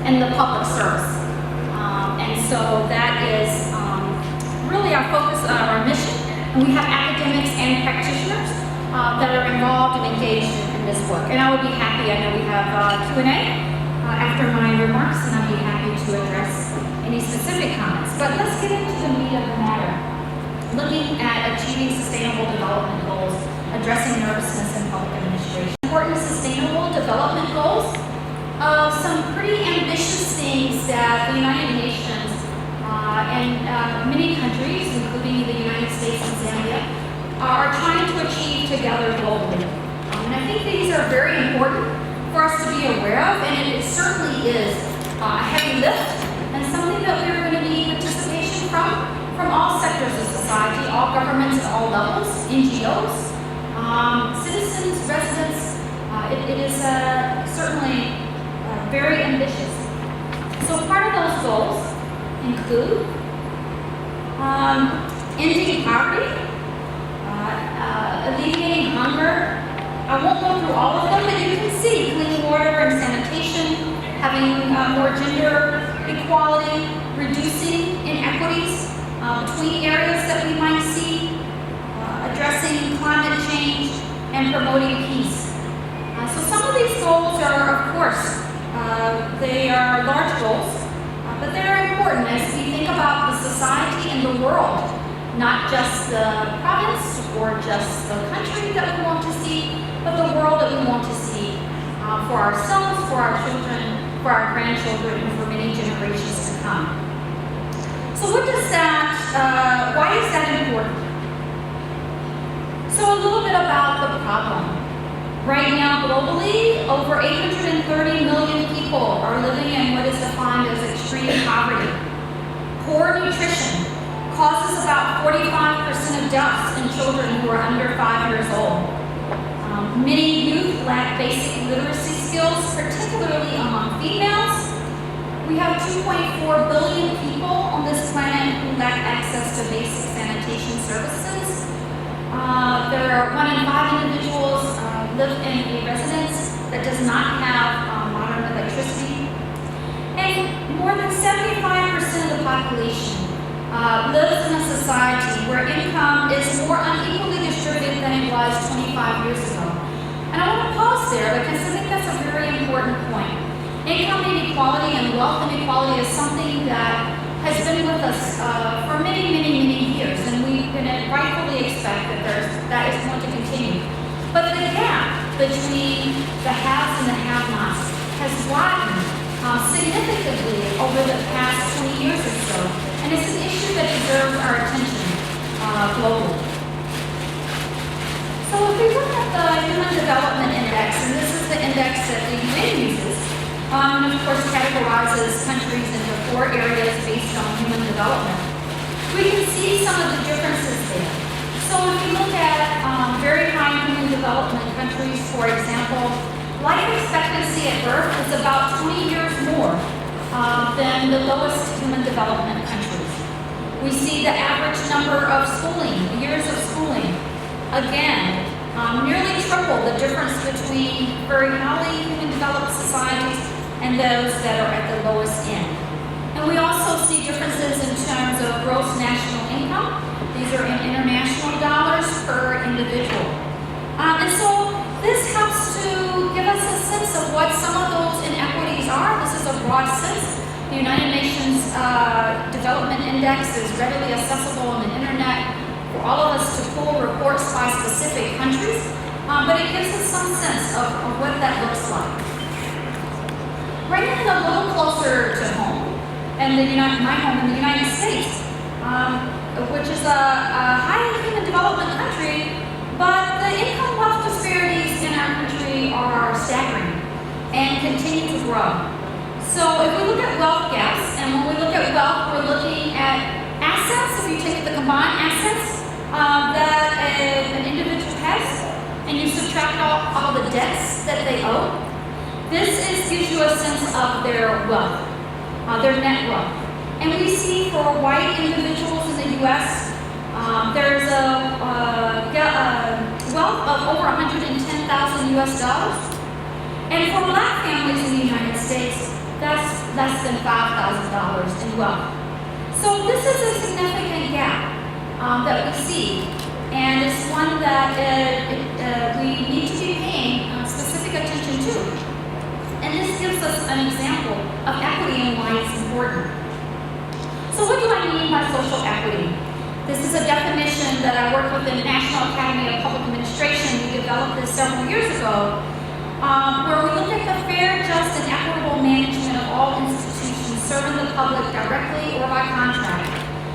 and the public service. And so that is really our focus, our mission. And we have academics and practitioners that are involved and engaged in this work. And I would be happy, I know we have Q&A after my remarks, and I'd be happy to address any specific comments. But let's get into the meat of the matter. Looking at achieving sustainable development goals, addressing nervousness in public administration. Important sustainable development goals. Some pretty ambitious things that the United Nations and many countries, including the United States and Zambia, are trying to achieve together globally. And I think these are very important for us to be aware of, and it certainly is a heavy lift and something that we're going to need participation from all sectors of society, all governments at all levels, NGOs, citizens, residents. It is certainly very ambitious. So part of those goals include ending poverty, alleviating hunger. I won't go through all of them, but you can see clean water and sanitation, having more gender equality, reducing inequities between areas that we might see, addressing climate change, and promoting peace. So some of these goals are, of course, they are large goals, but they're important as we think about the society and the world, not just the province or just the country that we want to see, but the world that we want to see for ourselves, for our children, for our grandchildren, and for many generations to come. So what does that, why is that important? So a little bit about the problem. Right now, globally, over 830 million people are living in what is defined as extreme poverty. Poor nutrition causes about 45% of deaths in children who are under 5 years old. Many youth lack basic literacy skills, particularly among females. We have 2.4 billion people on this planet who lack access to basic sanitation services. There are 1 in 5 individuals live in a residence that does not have modern electricity. And more than 75% of the population lives in a society where income is more unequally distributed than it was 25 years ago. And I want to pause there because I think that's a very important point. Income inequality and wealth inequality is something that has been with us for many, many, many years, and we can rightfully expect that that is going to continue. But the gap between the haves and the have-nots has widened significantly over the past 20 years or so, and it's an issue that deserves our attention globally. So if we look at the Human Development Index, and this is the index that the UN uses, and of course categorizes countries into 4 areas based on human development, we can see some of the differences there. So if you look at very high human development countries, for example, life expectancy at birth is about 20 years more than the lowest human development countries. We see the average number of schooling, years of schooling, again, nearly triple the difference between very highly human developed societies and those that are at the lowest end. And we also see differences in terms of gross national income. These are in international dollars per individual. And so this helps to give us a sense of what some of those inequities are. This is a broad sense. The United Nations Development Index is readily accessible on the internet for all of us to pull reports by specific countries, but it gives us some sense of what that looks like. Bringing it a little closer to home, and my home in the United States, which is a high human development country, but the income wealth disparities in our country are staggering and continue to grow. So if we look at wealth gaps, and when we look at wealth, we're looking at assets. If you take the combined assets that an individual has, and you subtract all the debts that they owe, this gives you a sense of their wealth, their net wealth. And we see for white individuals in the U.S., there's a wealth of over $110,000 US. And for black families in the United States, that's less than $5,000 in wealth. So this is a significant gap that we see, and it's one that we need to be paying specific attention to. And this gives us an example of equity and why it's important. So what do I mean by social equity? This is a definition that I worked with the National Academy of Public Administration. We developed this several years ago, where we look at the fair, just, and equitable management of all institutions serving the public directly or by contract.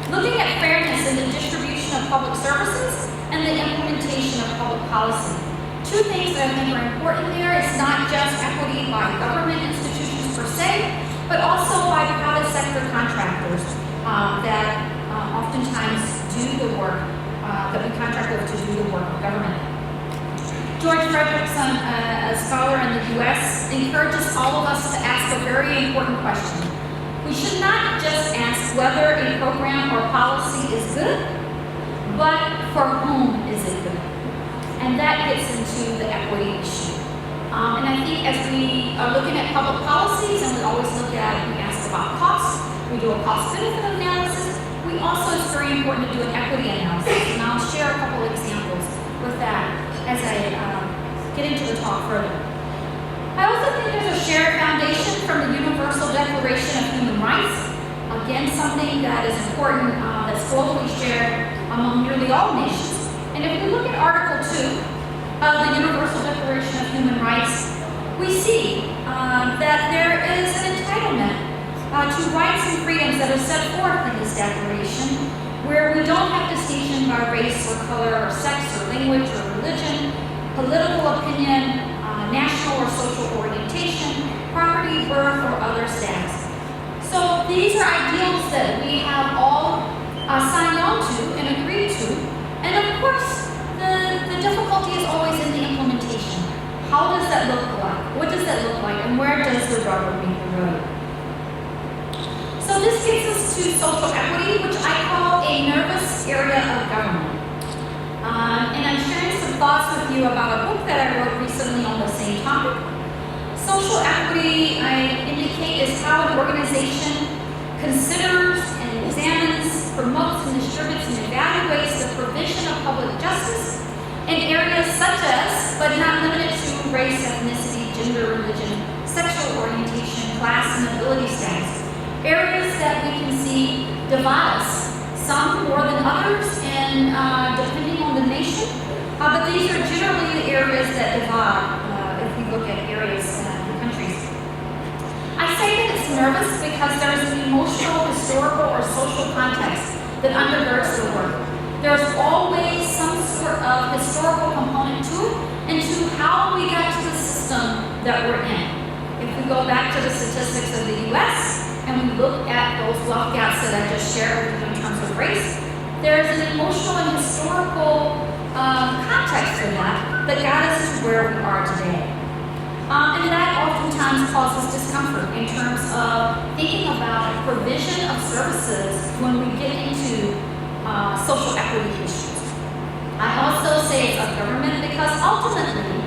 Looking at fairness in the distribution of public services and the implementation of public policy. Two things that I think are important there is not just equity by government institutions per se, but also by private sector contractors that oftentimes do the work that we contract with to do the work of government. George Frederickson, a scholar in the U.S., encourages all of us to ask a very important question. We should not just ask whether a program or policy is good, but for whom is it good? And that gets into the equity issue. And I think as we are looking at public policies, and we always look at, we ask about costs, we do a cost-benefit analysis, we also, it's very important to do an equity analysis. And I'll share a couple of examples with that as I get into the talk further. I also think there's a shared foundation from the Universal Declaration of Human Rights. Again, something that is important, that's globally shared among nearly all nations. And if we look at Article 2 of the Universal Declaration of Human Rights, we see that there is an entitlement to rights and freedoms that are set forth in this declaration, where we don't have distinction by race or color or sex or language or religion, political opinion, national or social orientation, property, birth, or other status. So these are ideals that we have all signed on to and agreed to. And of course, the difficulty is always in the implementation. How does that look like? What does that look like? And where does the rubber meet the road? So this gets us to social equity, which I call a nervous area of government. And I'm sharing some thoughts with you about a book that I wrote recently on the same topic. Social equity, I indicate, is how an organization considers and examines, promotes and distributes and evaluates the provision of public justice in areas such as, but not limited to, race, ethnicity, gender, religion, sexual orientation, class, and ability status. Areas that we can see divide us, some more than others, and depending on the nation. But these are generally the areas that divide if we look at areas and countries. I say that it's nervous because there is an emotional, historical, or social context that undergirds the work. There's always some sort of historical component to it and to how we got to the system that we're in. If we go back to the statistics of the U.S., and we look at those wealth gaps that I just shared with you in terms of race, there is an emotional and historical context for that got us to where we are today. And that oftentimes causes discomfort in terms of thinking about provision of services when we get into social equity issues. I also say it's of government because ultimately,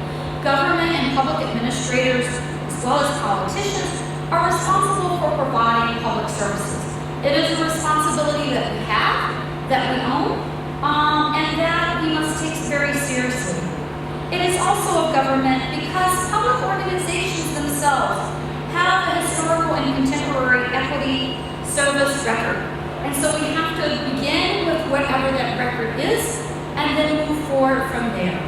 government and public administrators, as well as politicians, are responsible for providing public services. It is a responsibility that we have, that we own, and that we must take very seriously. It is also of government because public organizations themselves have a historical and contemporary equity service record. And so we have to begin with whatever that record is and then move forward from there.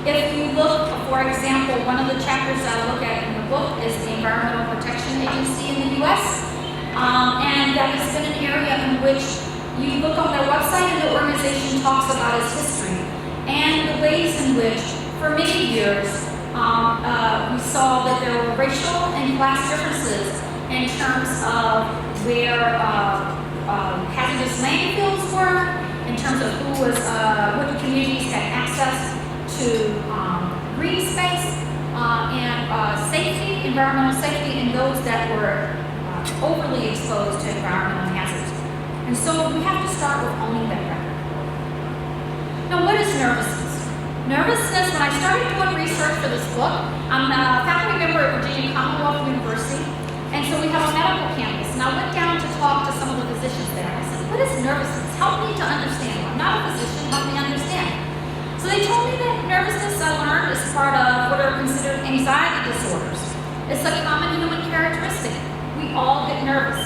If you look, for example, one of the chapters that I look at in the book is the Environmental Protection Agency in the U.S. And that has been an area in which you look on their website and the organization talks about its history and the ways in which, for many years, we saw that there were racial and class differences in terms of where hazardous landfills were, in terms of who was, what communities had access to green space and safety, environmental safety, and those that were overly exposed to environmental hazards. And so we have to start with owning that record. Now, what is nervousness? Nervousness, when I started doing research for this book, I'm a faculty member at Virginia Commonwealth University, And so we have a medical campus. And I went down to talk to some of the physicians there. I said, what is nervousness? Help me to understand. I'm not a physician, help me understand. So they told me that nervousness, I learned, is part of what are considered anxiety disorders. It's a common human characteristic. We all get nervous.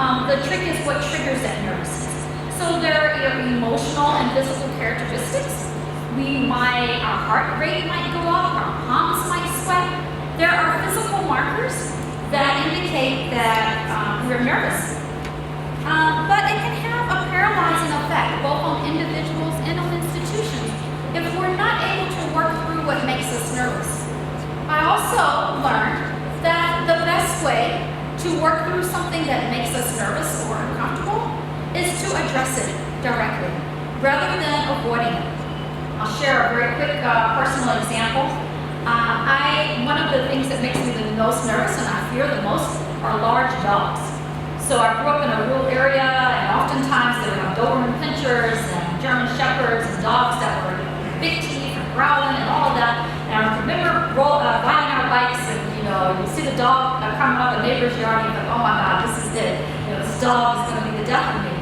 The trick is what triggers that nervousness. So there are emotional and physical characteristics. Our heart rate might go up, our palms might sweat. There are physical markers that indicate that we're nervous. But it can have a paralyzing effect, both on individuals and on institutions, if we're not able to work through what makes us nervous. I also learned that the best way to work through something that makes us nervous or uncomfortable is to address it directly, rather than avoiding it. I'll share a very quick personal example. One of the things that makes me the most nervous and I fear the most are large dogs. So I grew up in a rural area, and oftentimes there were Doberman Pinschers and German Shepherds and dogs that were big teeth and growling and all of that. And I remember riding our bikes, and you see the dog coming up a neighbor's yard, and you think, oh my God, this is it. This dog is going to be the death of me.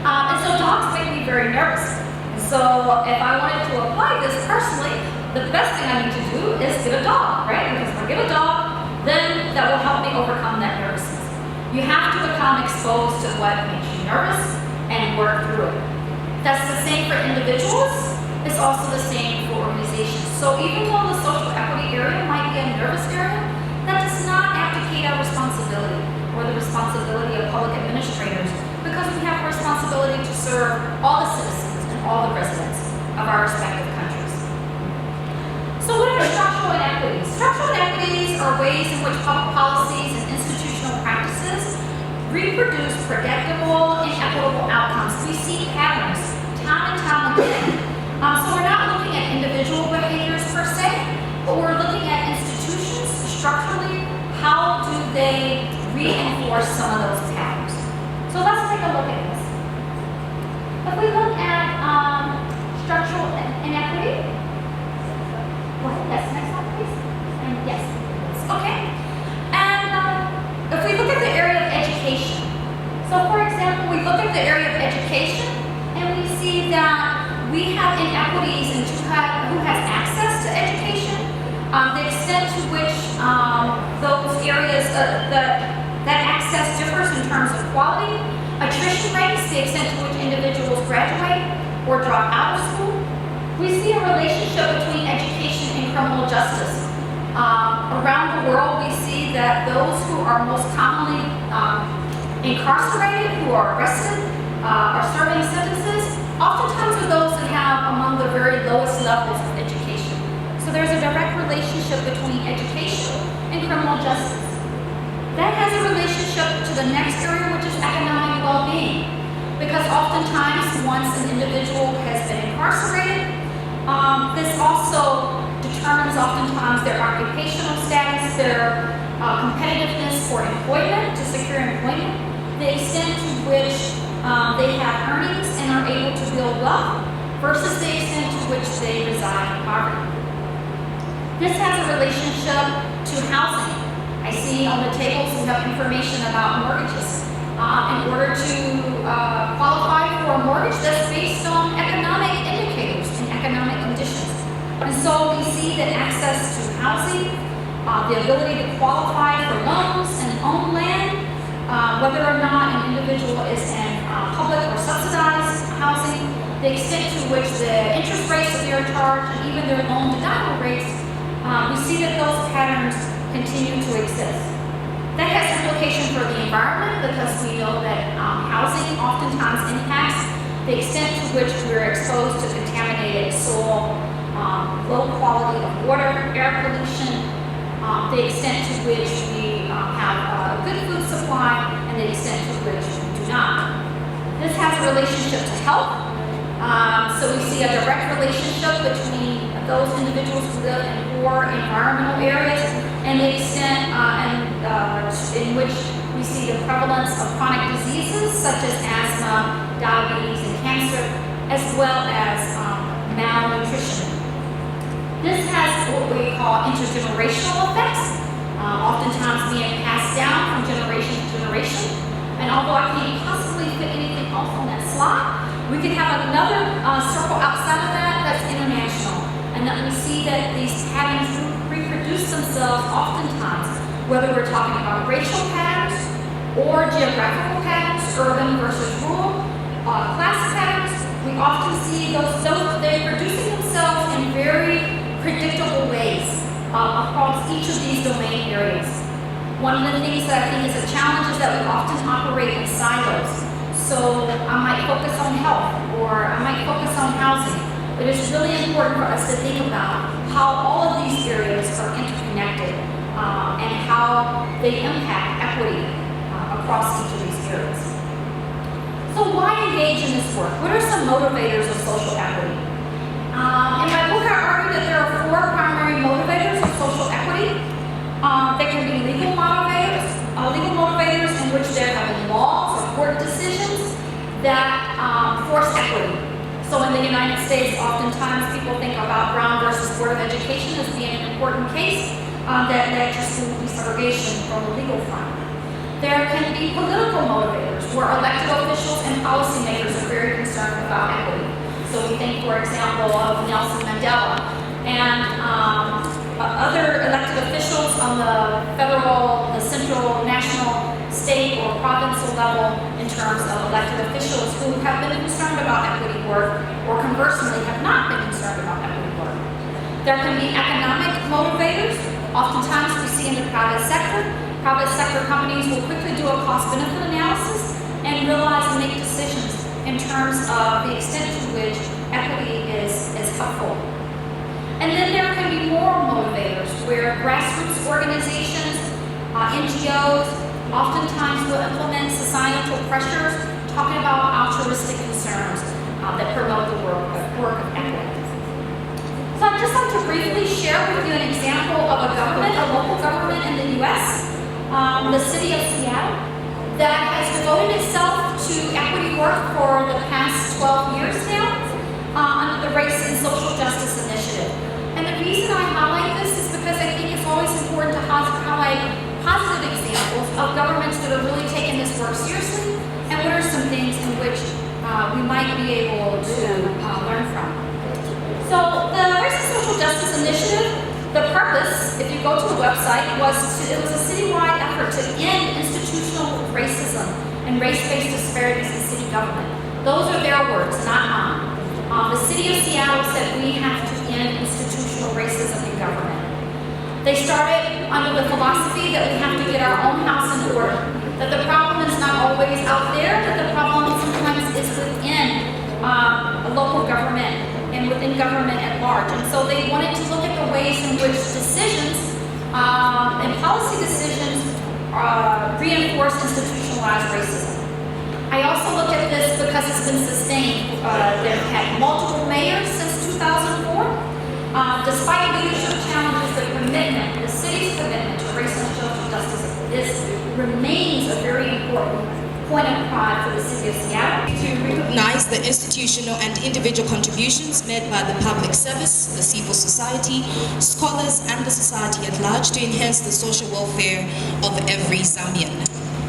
And so dogs make me very nervous. And so if I wanted to apply this personally, the best thing I need to do is get a dog, right? Because if I get a dog, then that will help me overcome that nervousness. You have to become exposed to what makes you nervous and work through it. That's the same for individuals. It's also the same for organizations. So even though the social equity area might be a nervous area, that does not abdicate our responsibility or the responsibility of public administrators, because we have a responsibility to serve all the citizens and all the residents of our respective countries. So what are structural inequities? Structural inequities are ways in which public policies and institutional practices reproduce predictable, inequitable outcomes. We see patterns time and time again. So we're not looking at individual behaviors per se, but we're looking at institutions structurally. How do they reinforce some of those patterns? So let's take a look at this. If we look at structural inequity, go ahead, yes, next one please. And yes, okay. And if we look at the area of education, so for example, we look at the area of education and we see that we have inequities in who has access to education, the extent to which those areas, that access differs in terms of quality, attrition rates, the extent to which individuals graduate or drop out of school. We see a relationship between education and criminal justice. Around the world, we see that those who are most commonly incarcerated, who are arrested, are serving sentences, oftentimes are those that have among the very lowest levels of education. So there's a direct relationship between education and criminal justice. That has a relationship to the next area, which is economic well-being. Because oftentimes, once an individual has been incarcerated, this also determines oftentimes their occupational status, their competitiveness for employment, to secure employment, the extent to which they have earnings and are able to build wealth, versus the extent to which they reside in poverty. This has a relationship to housing. I see on the tables we have information about mortgages. In order to qualify for a mortgage, that's based on economic indicators and economic conditions. And so we see that access to housing, the ability to qualify for loans and own land, whether or not an individual is in public or subsidized housing, the extent to which the interest rates that they are charged, and even their loan denial rates, we see that those patterns continue to exist. That has implication for the environment, because we know that housing oftentimes impacts the extent to which we're exposed to contaminated soil, low quality of water, air pollution, the extent to which we have a good food supply, and the extent to which we do not. This has a relationship to health. So we see a direct relationship between those individuals who live in poor environmental areas and the extent in which we see the prevalence of chronic diseases such as asthma, diabetes, and cancer, as well as malnutrition. This has what we call intergenerational effects, oftentimes being passed down from We can have another circle outside of that that's international, and that we see that these patterns reproduce themselves oftentimes, whether we're talking about racial patterns or geographical patterns, urban versus rural, class patterns. We often see those they're producing themselves in very predictable ways across each of these domain areas. One of the things that I think is a challenge is that we often operate in silos. So I might focus on health, or I might focus on housing. But it's really important for us to think about how all of these areas are interconnected and how they impact equity across each of these areas. So why engage in this work? What are some motivators of social equity? In my book, I argue that there are 4 primary motivators of social equity. There can be legal motivators in which there have been laws or court decisions that force equity. So in the United States, oftentimes people think about Brown versus Board of Education as being an important case that led to student desegregation from the legal front. There can be political motivators where elected officials and policymakers are very concerned about equity. So we think, for example, of Nelson Mandela and other elected officials on the federal, the central, national, state, or provincial level in terms of elected officials who have been concerned about equity work, or conversely have not been concerned about equity work. There can be economic motivators. Oftentimes we see in the private sector companies will quickly do a cost-benefit analysis and realize and make decisions in terms of the extent to which equity is helpful. And then there can be moral motivators where grassroots organizations, NGOs, oftentimes will implement societal pressures, talking about altruistic concerns that promote the work of equity. So I'd just like to briefly share with you an example of a local government in the U.S., the city of Seattle, that has devoted itself to equity work for the past 12 years now under the Race and Social Justice Initiative. And the reason I highlight this is because I think it's always important to highlight positive examples of governments that are really taking this work seriously, and what are some things in which we might be able to learn from. So the Race and Social Justice Initiative, the purpose, if you go to the website, it was a citywide effort to end institutional racism and race-based disparities in city government. Those are their words, not mine. The city of Seattle said we have to end institutional racism in government. They started under the philosophy that we have to get our own house in order, that the problem is not always out there, that the problem sometimes is within a local government and within government at large. And so they wanted to look at the ways in which decisions and policy decisions reinforce institutionalized racism. I also look at this because it's been sustained. They've had multiple mayors since 2004. Despite leadership challenges, the city's commitment to race and social justice remains a very important point of pride for the city of Seattle. To recognize the institutional and individual contributions made by the public service, the civil society, scholars, and the society at large to enhance the social welfare of every Zambian.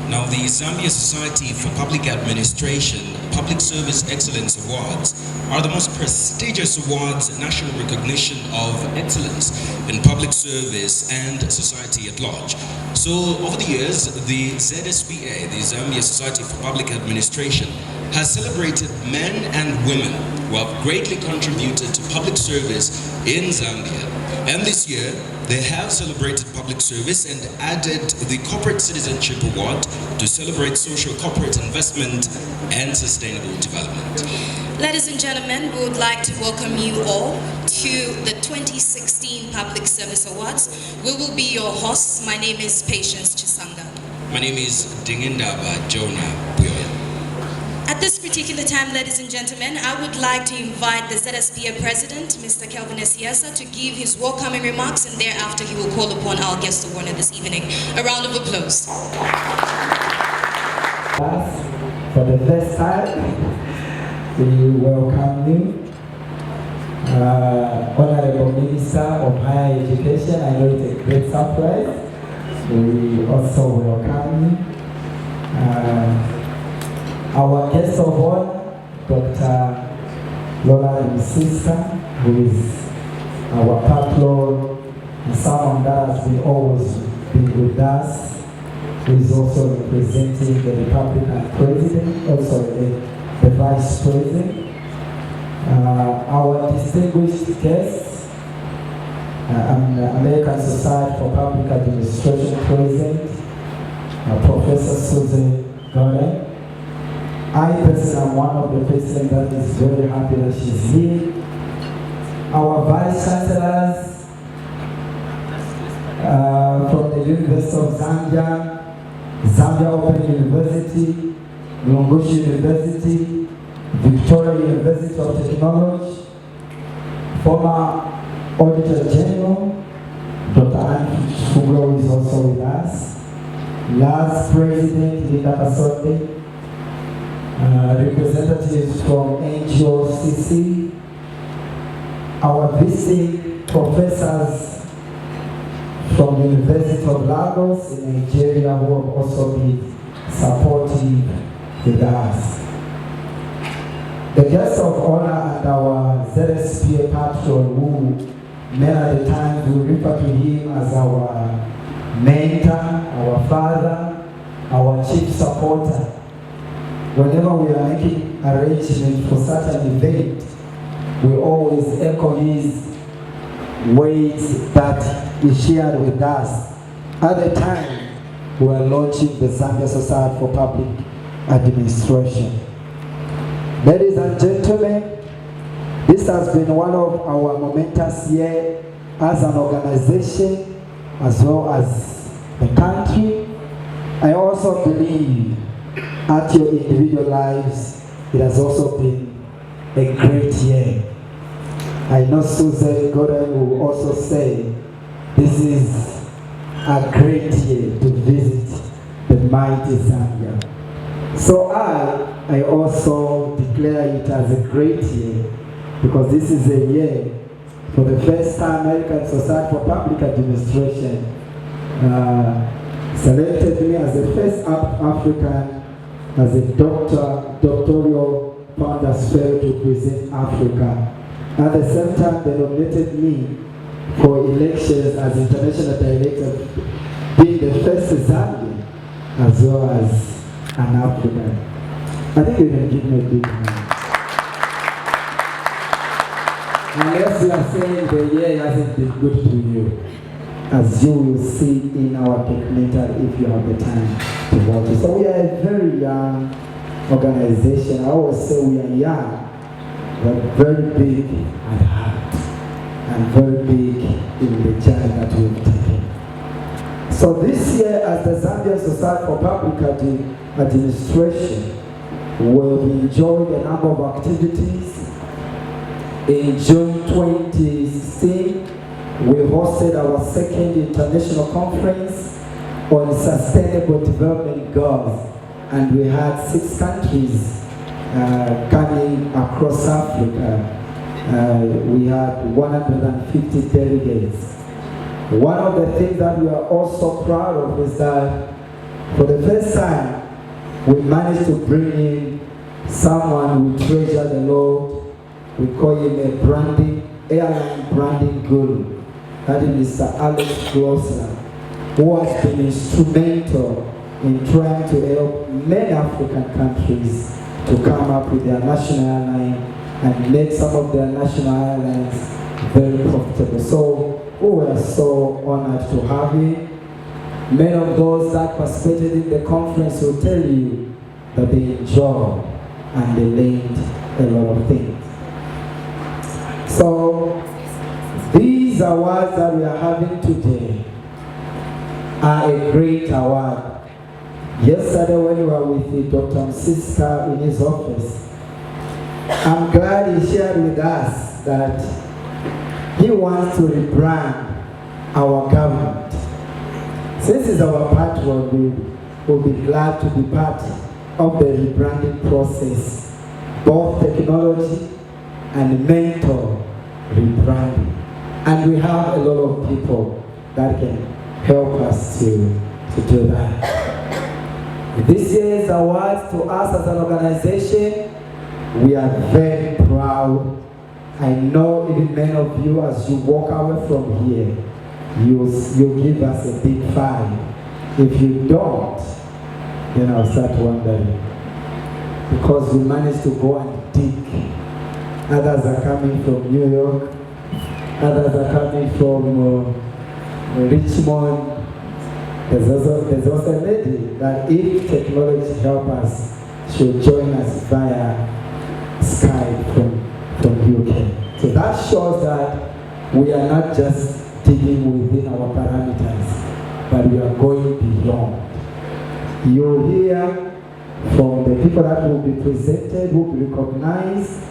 Now, the Zambia Society for Public Administration Public Service Excellence Awards are the most prestigious awards and national recognition of excellence in public service and society at large. So, over the years, the ZSPA, the Zambia Society for Public Administration, has celebrated men and women who have greatly contributed to public service in Zambia. And this year, they have celebrated public service and added the Corporate Citizenship Award to celebrate social corporate investment and sustainable development. Ladies and gentlemen, we would like to welcome you all to the 2016 Public Service Awards. We will be your hosts. My name is Patience Chisanga. My name is Dingindaba Jonah Puyoya. At this particular time, ladies and gentlemen, I would like to invite the ZSPA President, Mr. Kelvin Esiasa, to give his welcoming remarks, and thereafter he will call upon our guest of honor this evening. A round of applause. For the first time, we welcome you, Honorable Minister of Higher Education. I know it's a great surprise. We also welcome you. Our guest of honor, Dr. Lola sister, who is our patron and someone that has been always been with us, who is also representing the Republican president, also the vice president. Our distinguished guests, American Society for Public Administration President, Professor Susan Gordon. I personally am one of the presidents that is very happy that she's here. Our vice chancellors from the University of Zambia, Zambia Open University, Lungushi University, Victoria University of Technology, former Auditor General, Dr. Anne Fugro is also with us. Last President, Linda Kasonde, representatives from NGOCC, our visiting professors from the University of Lagos in Nigeria who have also been supportive with us. The guests of honor and our ZSPA patron, who many at the time we refer to him as our mentor, our father, our chief supporter. Whenever we are making arrangements for such an event, we always echo his words that he shared with us at the time we were launching the Zambia Society for Public Administration. Ladies and gentlemen, this has been one of our momentous years as an organization as well as the country. I also believe at your individual lives, it has also been a great year. I know Susan Gordon will also say this is a great year to visit the mighty Zambia. So I also declare it as a great year because this is a year for the first time American Society for Public Administration selected me as the first African as a doctoral founders fellow to present Africa. At the same time, they nominated me for elections as international director, being the first Zambian as well as an African. I think you can give me a big hand. Unless you are saying the year hasn't been good to you, as you will see in our documentary if you have the time to watch it. So we are a very young organization. I always say we are young, but very big at heart and very big in the journey that we've taken. So this year, as the Zambian Society for Public Administration, we've enjoyed a number of activities. In June 2016, we hosted our second international conference on sustainable development goals, and we had 6 countries coming across Africa. We had 150 delegates. One of the things that we are also proud of is that for the first time, we managed to bring in someone we treasure the Lord. We call him a airline branding guru. That is Mr. Alex Grosser, who has been instrumental in trying to help many African countries to come up with their national airline and make some of their national airlines very profitable. So we were so honored to have him. Many of those that participated in the conference will tell you that they enjoyed and they learned a lot of things. So these awards that we are having today are a great award. Yesterday when we were with Dr. Zspa in his office, I'm glad he shared with us that he wants to rebrand our government. Since it's our patron, we will be glad to be part of the rebranding process, both technology and mental rebranding. And we have a lot of people that can help us to do that. This year's award to us as an organization We are very proud. I know even many of you, as you walk away from here, you give us a big five. If you don't, then I'll start wondering. Because we managed to go and dig. Others are coming from New York. Others are coming from Richmond. There's also a lady that if technology help us, she'll join us via Skype from UK. So that shows that we are not just digging within our parameters, but we are going beyond. You'll hear from the people that will be presented, will be recognized.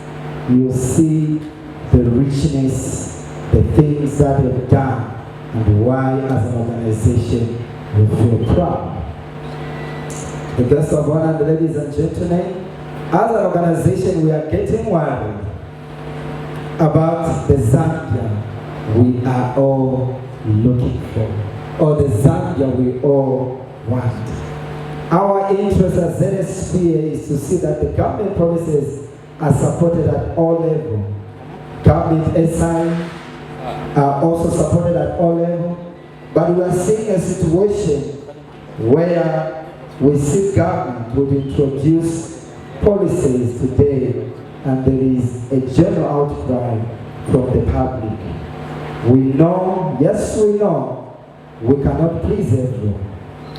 You'll see the richness, the things that they've done, and why as an organization we feel proud. The guests of honor, ladies and gentlemen, as an organization we are getting worried about the Zambia we are all looking for, or the Zambia we all want. Our interest as Zspa is to see that the government policies are supported at all levels. Government SI are also supported at all levels. But we are seeing a situation where we see government would introduce policies today, and there is a general outcry from the public. We know, yes we know, we cannot please everyone.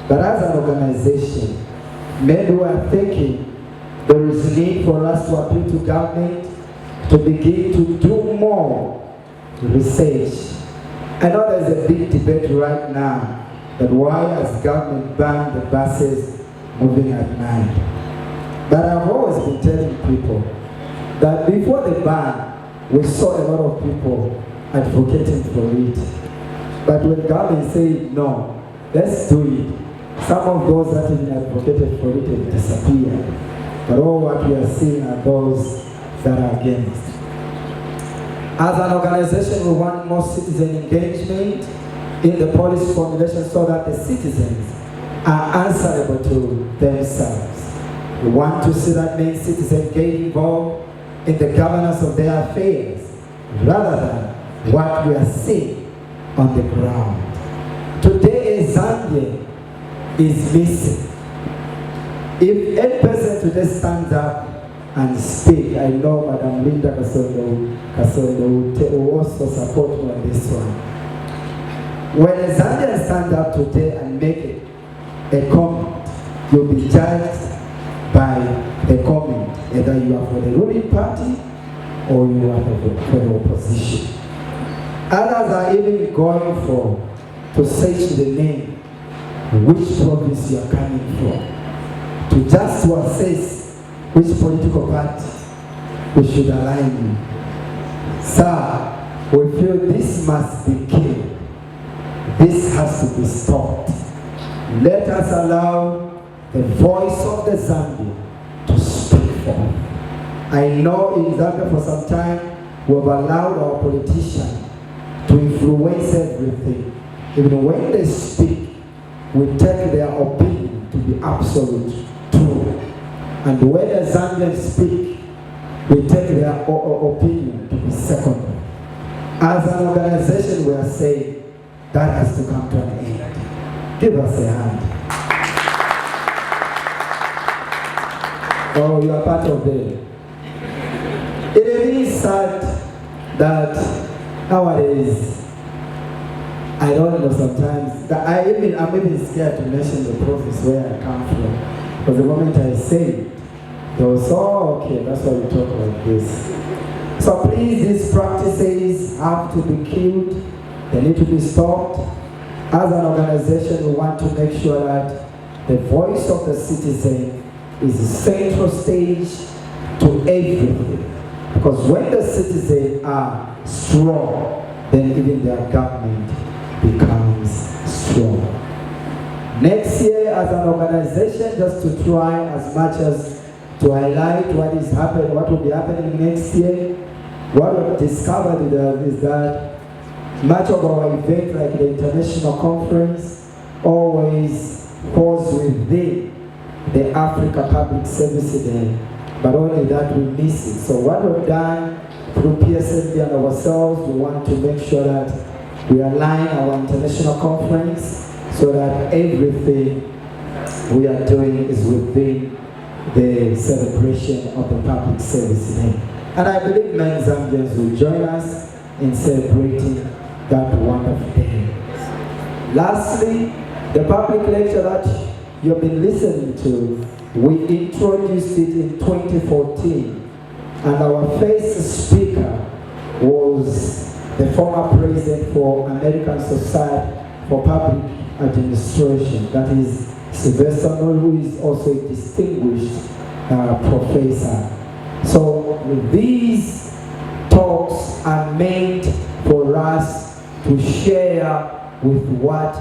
But as an organization, maybe we are thinking there is need for us to appeal to government to begin to do more research. I know there's a big debate right now that why has government banned the buses moving at night? But I've always been telling people that before the ban, we saw a lot of people advocating for it. But when government said no, let's do it, some of those that even advocated for it have disappeared. But all what we are seeing are those that are against. As an organization, we want more citizen engagement in the policy formulation so that the citizens are answerable to themselves. We want to see that many citizens get involved in the governance of their affairs rather than what we are seeing on the ground. Today, Zambia is missing. If any person today stands up and speak, I know Madam Linda Kasondo will also support me on this one. When a Zambian stand up today and make a comment, you'll be judged by the comment, either you are for the ruling party or you are for the opposition. Others are even going for to search the name, which province you are coming from, to just to assess which political party we should align with. Sir, we feel this must be killed. This has to be stopped. Let us allow the voice of the Zambia to speak forth. I know in Zambia for some time we have allowed our politicians to influence everything. Even when they speak, we take their opinion to be absolute true. And when the Zambians speak, we take their opinion to be secondary. As an organization, we are saying that has to come to an end. Give us a hand. Oh, you are part of it. It is sad that nowadays, I don't know sometimes, that I'm even scared to mention the province where I come from. Because the moment I say it, they will say, oh, okay, that's why we talk like this. So please, these practices have to be killed. They need to be stopped. As an organization, we want to make sure that the voice of the citizen is the central stage to everything. Because when the citizens are strong, then even their government becomes strong. Next year, as an organization, just to try as much as to highlight what is happening, what will be happening next year, what we've discovered is that much of our events, like the international conference, always falls within the Africa Public Service Day but only that we miss it. So what we've done through PSNB and ourselves, we want to make sure that we align our international conference so that everything we are doing is within the celebration of the Public Service Day. And I believe many Zambians will join us in celebrating that wonderful day. Lastly, the public lecture that you've been listening to, we introduced it in 2014, and our first speaker was the former president for American Society for Public Administration, that is Sylvester Noel, who is also a distinguished professor. So these talks are meant for us to share with what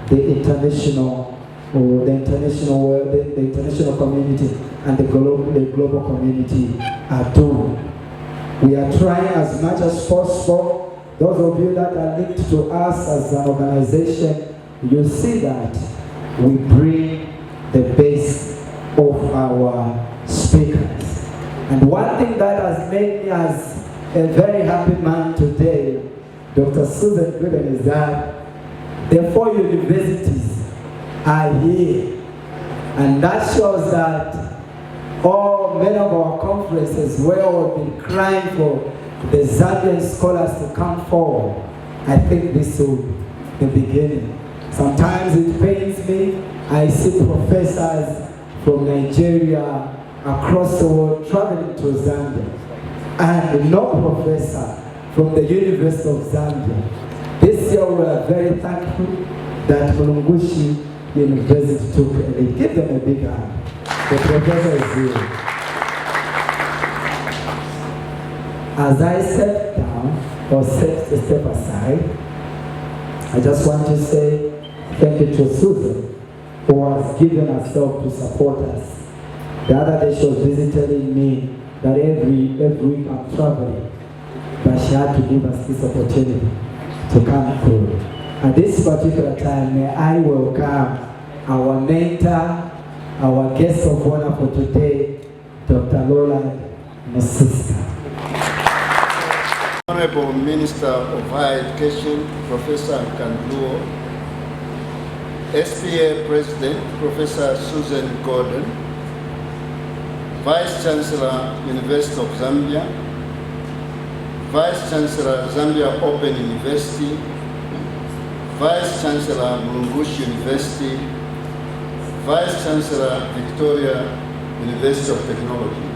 the international community and the global community are doing. We are trying as much as possible. Those of you that are linked to us as an organization, you see that we bring the best of our speakers. And one thing that has made me as a very happy man today, Dr. Susan Gooden, is that the 4 universities are here. And that shows that many of our conferences where we've been crying for the Zambian scholars to come forward, I think this will be the beginning. Sometimes it pains me, I see professors from Nigeria across the world traveling to Zambia, and no professor from the University of Zambia. This year we are very thankful that Mulungushi University took a lead. Give them a big hand. The professor is here. As I step down, or step aside, I just want to say thank you to Susan, who has given herself to support us. The other day she was visiting me that every week I'm traveling, but she had to give us this opportunity to come through. At this particular time, may I welcome our mentor, our guest of honor for today, Dr. Lola Masiska. Honorable Minister of Higher Education, Professor Kanduo, SPA President, Professor Susan Gordon, Vice Chancellor, University of Zambia, Vice Chancellor, Zambia Open University, Vice Chancellor, Mulungushi University, Vice Chancellor, Victoria University of Technology,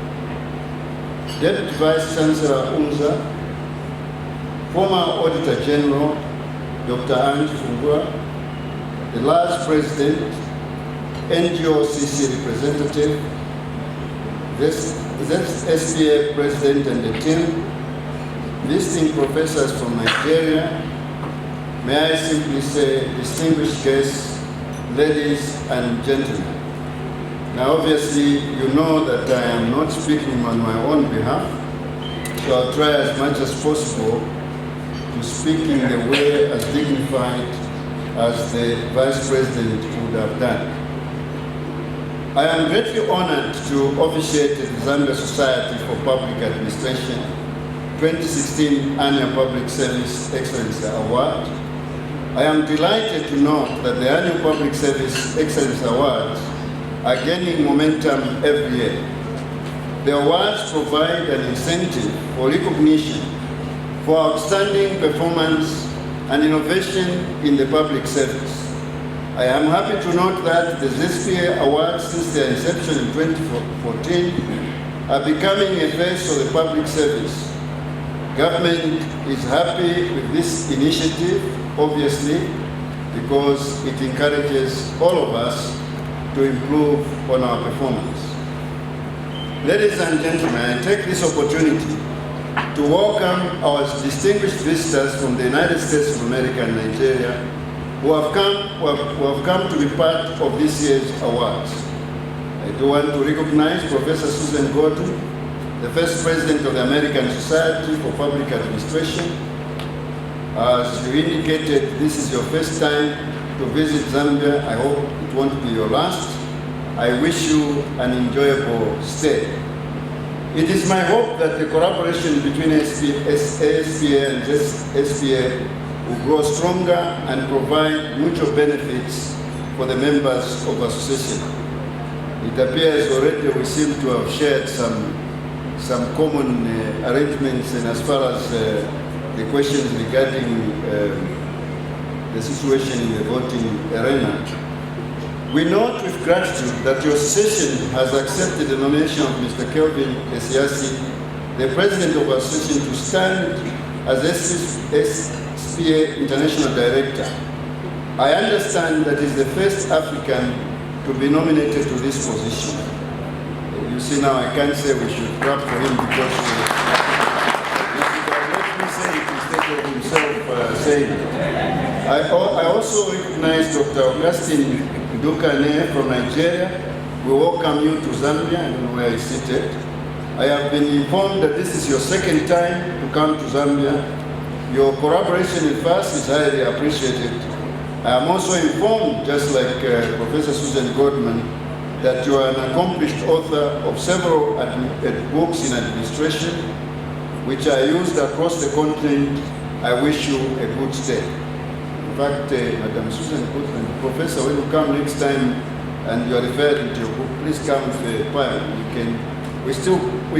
Deputy Vice Chancellor, UNZA, former Auditor General, Dr. Ange Fungua, the last President, NGOCC representative, this SPA President and the team, visiting professors from Nigeria, may I simply say distinguished guests, ladies and gentlemen. Now obviously you know that I am not speaking on my own behalf, so I'll try as much as possible to speak in the way as dignified as the Vice President would have done. I am greatly honored to officiate the Zambia Society for Public Administration 2016 Annual Public Service Excellence Award. I am delighted to note that the Annual Public Service Excellence Awards are gaining momentum every year. The awards provide an incentive for recognition for outstanding performance and innovation in the public service. I am happy to note that the Zspa Awards, since their inception in 2014, are becoming a face of the public service. Government is happy with this initiative, obviously, because it encourages all of us to improve on our performance. Ladies and gentlemen, I take this opportunity to welcome our distinguished visitors from the United States of America and Nigeria who have come to be part of this year's awards. I do want to recognize Professor Susan Gordon, the first President of the American Society for Public Administration. As you indicated, this is your first time to visit Zambia. I hope it won't be your last. I wish you an enjoyable stay. It is my hope that the collaboration between ASPA and SPA will grow stronger and provide mutual benefits for the members of the association. It appears already we seem to have shared some common arrangements, and as far as the questions regarding the situation in the voting arena, we note with gratitude that your association has accepted the nomination of Mr. Kelvin Esiasi, the president of our association, to stand as SPA International Director. I understand that he's the first African to be nominated to this position. You see now, I can't say we should clap for him because let me say it instead of himself saying it. I also recognize Dr. Augustine Dukane from Nigeria. We welcome you to Zambia. I don't know where he's seated. I have been informed that this is your second time to come to Zambia. Your collaboration with us is highly appreciated. I am also informed, just like Professor Susan Goldman, that you are an accomplished author of several books in administration, which are used across the continent. I wish you a good stay. In fact, Madam Susan Goldman, Professor, when you come next time and you are referring to your book, please come with a file. We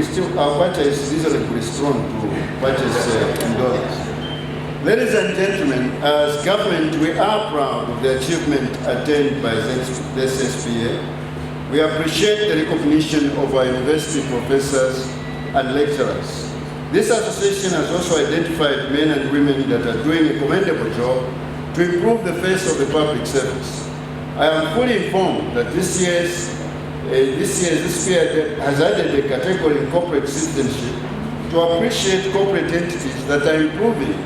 still, our purchase is reasonably strong to purchase in dollars. Ladies and gentlemen, as government, we are proud of the achievement attained by this SPA. We appreciate the recognition of our university professors and lecturers. This association has also identified men and women that are doing a commendable job to improve the face of the public service. I am fully informed that this year's SPA has added a category in corporate citizenship to appreciate corporate entities that are improving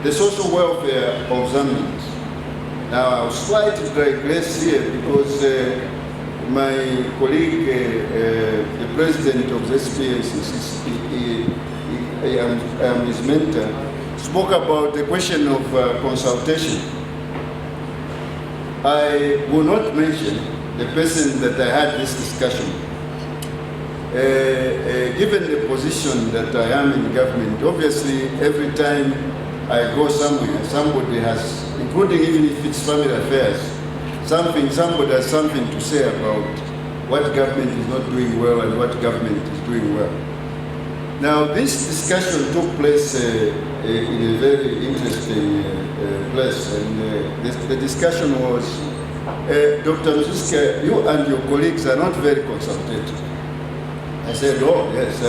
the social welfare of Zambians. Now, I'll slightly digress here because my colleague, the president of the SPA, I am his mentor, spoke about the question of consultation. I will not mention the person that I had this discussion. Given the position that I am in government, obviously every time I go somewhere, somebody has, including even if it's family affairs, somebody has something to say about what government is not doing well and what government is doing well. Now, this discussion took place in a very interesting place, and the discussion was, Dr. Mzuska, you and your colleagues are not very consultative. I said, oh, yes.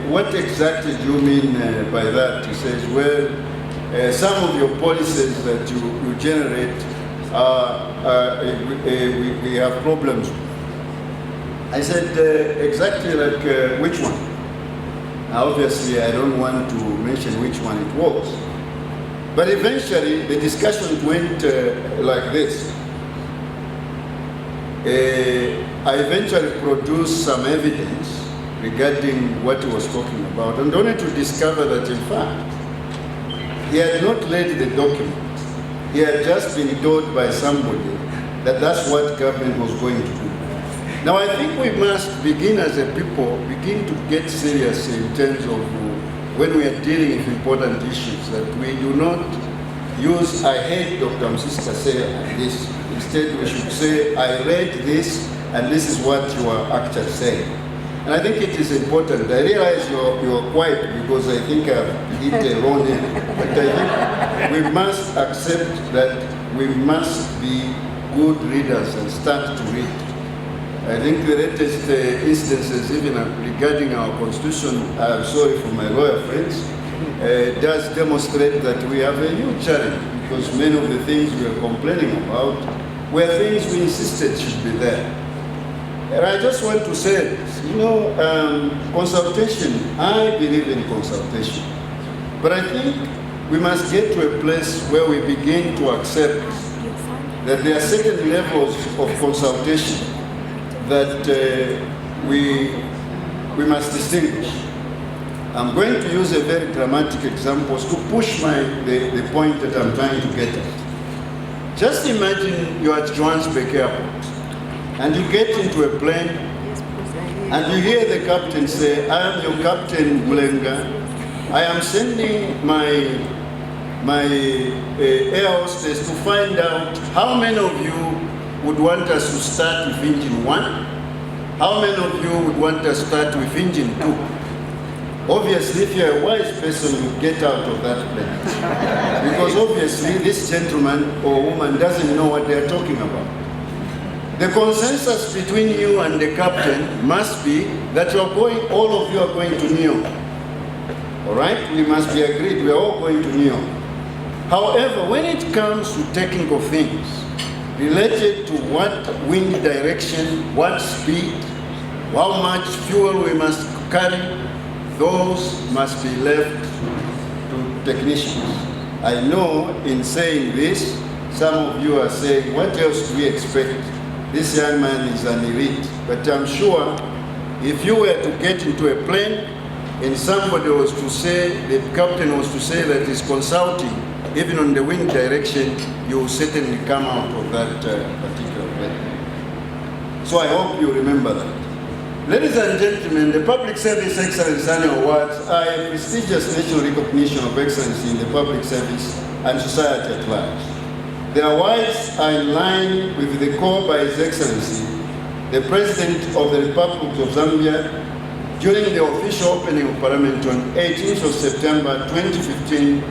What exactly do you mean by that? He says, well, some of your policies that you generate, we have problems with. I said, exactly like which one? Now, obviously, I don't want to mention which one it was. But eventually, the discussion went like this. I eventually produced some evidence regarding what he was talking about, and only to discover that, in fact, he had not read the document. He had just been told by somebody that that's what government was going to do. Now, I think we must begin as a people, begin to get serious in terms of when we are dealing with important issues, that we do not use, I heard Dr. Msista say like this. Instead, we should say, I read this, and this is what you are actually saying. And I think it is important. I realize you're quiet because I think I've hit a wrong end. But I think we must accept that we must be good readers and start to read. I think the latest instances, even regarding our constitution, I'm sorry for my lawyer friends, does demonstrate that we have a huge challenge, because many of the things we are complaining about were things we insisted should be there. And I just want to say, consultation, I believe in consultation. But I think we must get to a place where we begin to accept that there are certain levels of consultation that we must distinguish. I'm going to use a very dramatic example to push the point that I'm trying to get at. Just imagine you're at Johannesburg Airport and you get into a plane and you hear the captain say, I am your captain, Mulenga. I am sending my air hostess to find out how many of you would want us to start with engine 1, how many of you would want us to start with engine 2. Obviously, if you're a wise person, you get out of that plane. Because obviously, this gentleman or woman doesn't know what they're talking about. The consensus between you and the captain must be that all of you are going to New York. All right? We must be agreed, we are all going to New York. However, when it comes to technical things related to what wind direction, what speed, how much fuel we must carry, those must be left to technicians. I know in saying this, some of you are saying, what else do we expect? This young man is an elite. But I'm sure if you were to get into a plane and somebody was to say, the captain was to say that he's consulting, even on the wind direction, you will certainly come out of that particular plane. So I hope you remember that. Ladies and gentlemen, the Public Service Excellence Annual Awards are a prestigious national recognition of excellence in the public service and society at large. The awards are in line with the call by His Excellency, the President of the Republic of Zambia, during the official opening of Parliament on 18th of September 2015,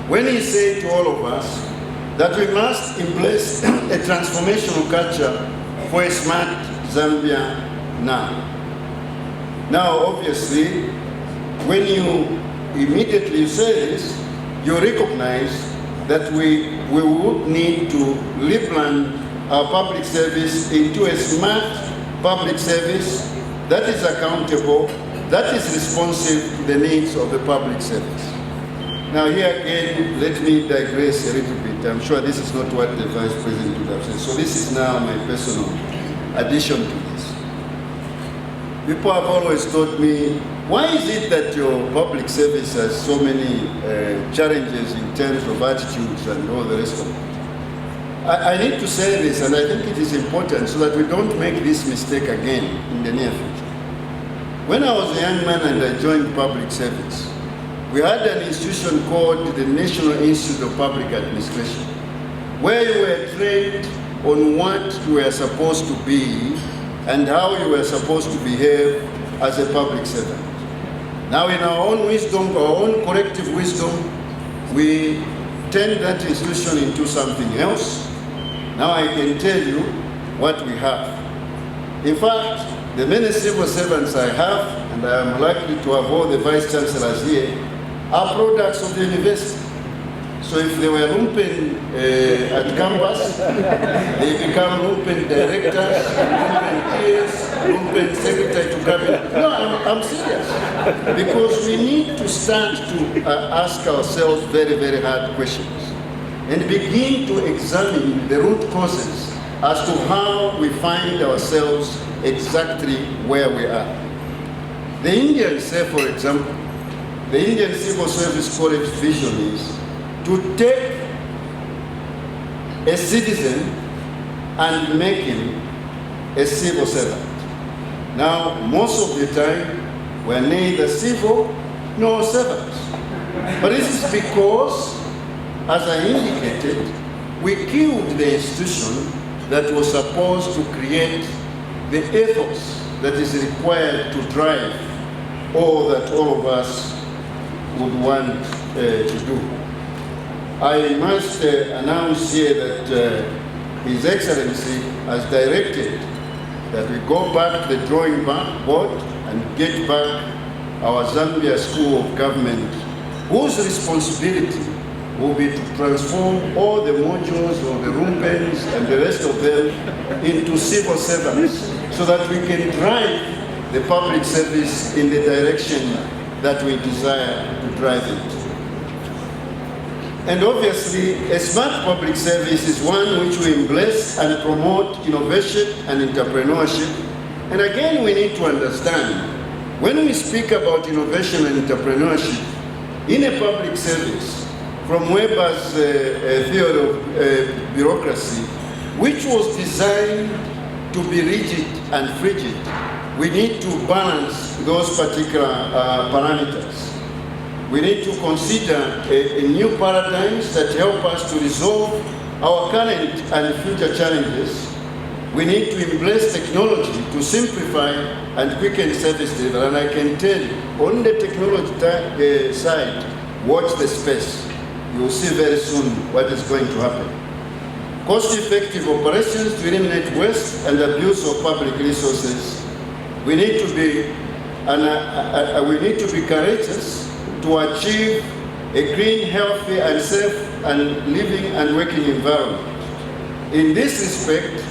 when he said to all of us that we must embrace a transformational culture for a smart Zambia now. Now, obviously, when you immediately say this, you recognize that we would need to replan our public service into a smart public service that is accountable, that is responsive to the needs of the public service. Now here again, let me digress a little bit. I'm sure this is not what the Vice President would have said. So this is now my personal addition to this. People have always told me, why is it that your public service has so many challenges in terms of attitudes and all the rest of it? I need to say this, and I think it is important so that we don't make this mistake again in the near future. When I was a young man and I joined public service, we had an institution called the National Institute of Public Administration, where you were trained on what you were supposed to be and how you were supposed to behave as a public servant. Now in our own wisdom, our own collective wisdom, we turned that institution into something else. Now I can tell you what we have. In fact, the many civil servants I have, and I am likely to have all the vice chancellors here, are products of the university. So if they were lumpen at campus, they become lumpen directors, lumpen peers, lumpen secretary to cabinet. No, I'm serious. Because we need to start to ask ourselves very, very hard questions and begin to examine the root causes as to how we find ourselves exactly where we are. The Indians say, for example, the Indian Civil Service College vision is to take a citizen and make him a civil servant. Now, most of the time, we're neither civil nor servants. But this is because, as I indicated, we killed the institution that was supposed to create the ethos that is required to drive all that all of us would want to do. I must announce here that His Excellency has directed that we go back to the drawing board and get back our Zambia School of Government, whose responsibility will be to transform all the modules of the rumpens and the rest of them into civil servants so that we can drive the public service in the direction that we desire to drive it. And obviously, a smart public service is one which we embrace and promote innovation and entrepreneurship. And again, we need to understand, when we speak about innovation and entrepreneurship in a public service, from Weber's theory of bureaucracy, which was designed to be rigid and frigid. We need to balance those particular parameters. We need to consider a new paradigms that help us to resolve our current and future challenges. We need to embrace technology to simplify and quicken service delivery. And I can tell you, on the technology side, watch the space. You will see very soon what is going to happen. Cost-effective operations to eliminate waste and abuse of public resources. We need to be courageous to achieve a green, healthy, and safe and living and working environment. In this respect,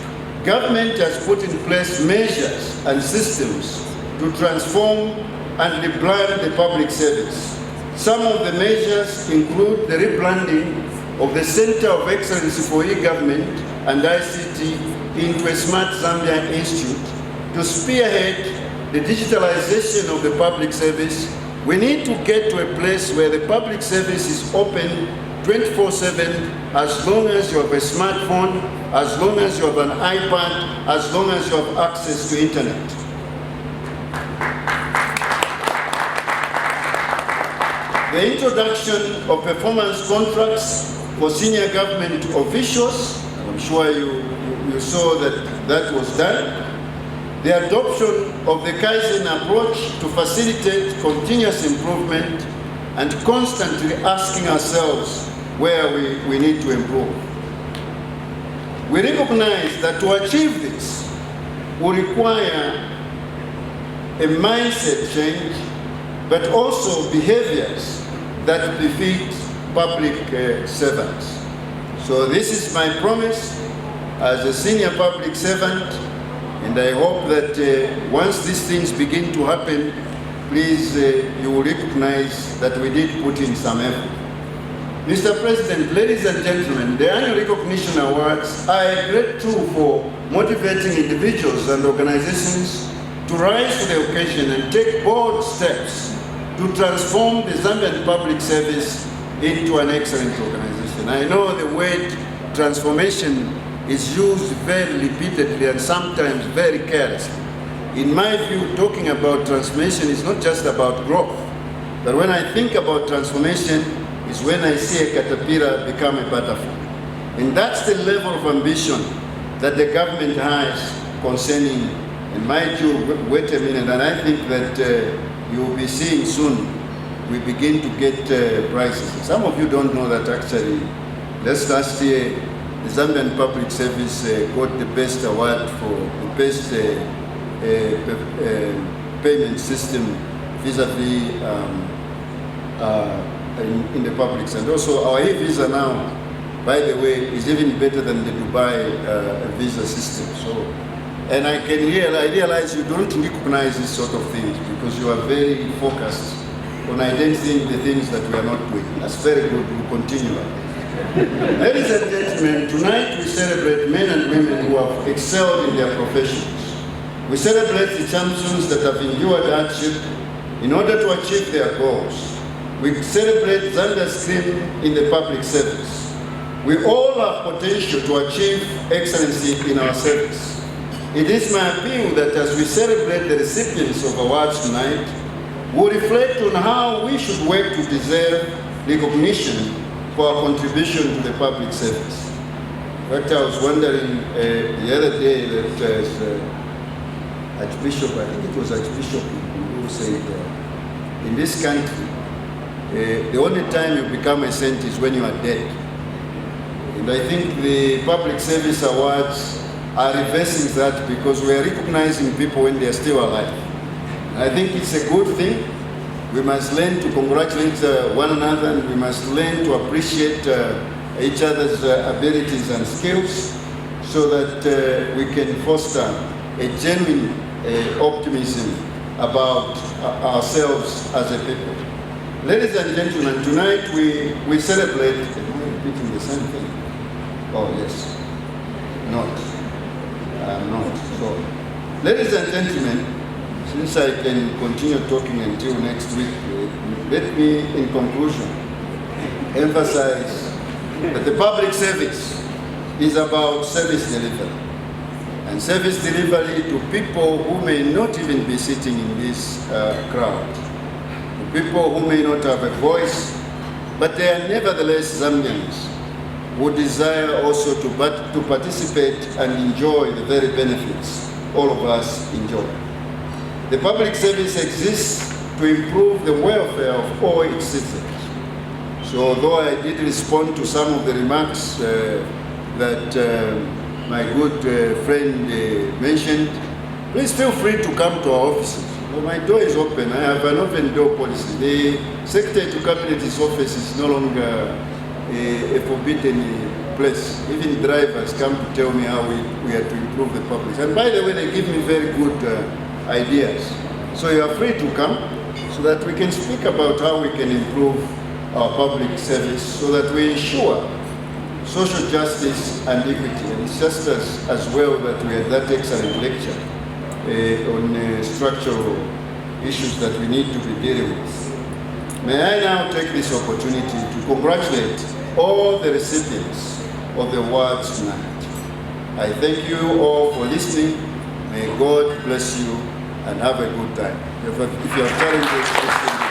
government has put in place measures and systems to transform and rebrand the public service. Some of the measures include the rebranding of the Center of Excellence for E-Government and ICT into a Smart Zambia Institute to spearhead the digitalization of the public service. We need to get to a place where the public service is open 24/7, as long as you have a smartphone, as long as you have an iPad, as long as you have access to internet. The introduction of performance contracts for senior government officials, I'm sure you saw that was done. The adoption of the Kaizen approach to facilitate continuous improvement and constantly asking ourselves where we need to improve. We recognize that to achieve this will require a mindset change, but also behaviors that befit public servants. So this is my promise as a senior public servant, and I hope that once these things begin to happen, please, you will recognize that we did put in some effort. Mr. President, ladies and gentlemen, the annual recognition awards are a great tool for motivating individuals and organizations to rise to the occasion and take bold steps to transform the Zambian public service into an excellent organization. I know the word transformation is used very repeatedly and sometimes very carelessly. In my view, talking about transformation is not just about growth, but when I think about transformation is when I see a caterpillar become a butterfly. And that's the level of ambition that the government has concerning, and mind you, wait a minute, and I think that you will be seeing soon, we begin to get prizes. Some of you don't know that actually, last year, the Zambian Public Service got the best award for the best payment system vis-a-vis in the public sector. Also, our e-visa now, by the way, is even better than the Dubai visa system. So, and I realize you don't recognize this sort of things because you are very focused on identifying the things that we are not doing. That's very good. We'll continue. Ladies and gentlemen, tonight we celebrate men and women who have excelled in their professions. We celebrate the champions that have endured hardship in order to achieve their goals. We celebrate Zambia's dream in the public service. We all have potential to achieve excellency in our service. It is my appeal that as we celebrate the recipients of awards tonight, we reflect on how we should work to deserve recognition for our contribution to the public service. In fact, I was wondering the other day that Archbishop, I think it was Archbishop who said in this country, the only time you become a saint is when you are dead. And I think the Public Service Awards are reversing that because we are recognizing people when they are still alive. I think it's a good thing. We must learn to congratulate one another, and we must learn to appreciate each other's abilities and skills so that we can foster a genuine optimism about ourselves as a people. Ladies and gentlemen, tonight we celebrate, am I repeating the same thing? Oh yes, not. So, ladies and gentlemen, since I can continue talking until next week, let me, in conclusion, emphasize that the public service is about service delivery. and service delivery to people who may not even be sitting in this crowd, to people who may not have a voice, but they are nevertheless Zambians who desire also to participate and enjoy the very benefits all of us enjoy. The public service exists to improve the welfare of all its citizens. So although I did respond to some of the remarks that my good friend mentioned, please feel free to come to our offices. Well, my door is open. I have an open door policy. The Secretary to Cabinet's office is no longer a forbidden place. Even drivers come to tell me how we are to improve the public. And by the way, they give me very good ideas. So you are free to come so that we can speak about how we can improve our public service so that we ensure social justice and equity. And it's just as well that we had that excellent lecture on structural issues that we need to be dealing with. May I now take this opportunity to congratulate all the recipients of the awards tonight. I thank you all for listening. May God bless you and have a good time. If you have challenges, thank you.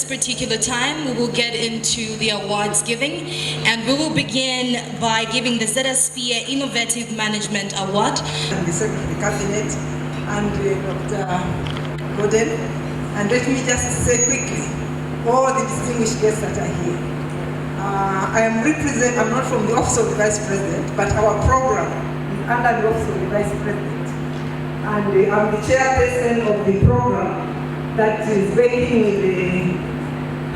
Particular time, we will get into the awards giving, and we will begin by giving the Zspa Innovative Management Award. And the Secretary Cabinet and Dr. Gordon. And let me just say quickly, all the distinguished guests that are here. I'm not from the Office of the Vice President, but our program is under the Office of the Vice President. And I'm the chairperson of the program that is working with the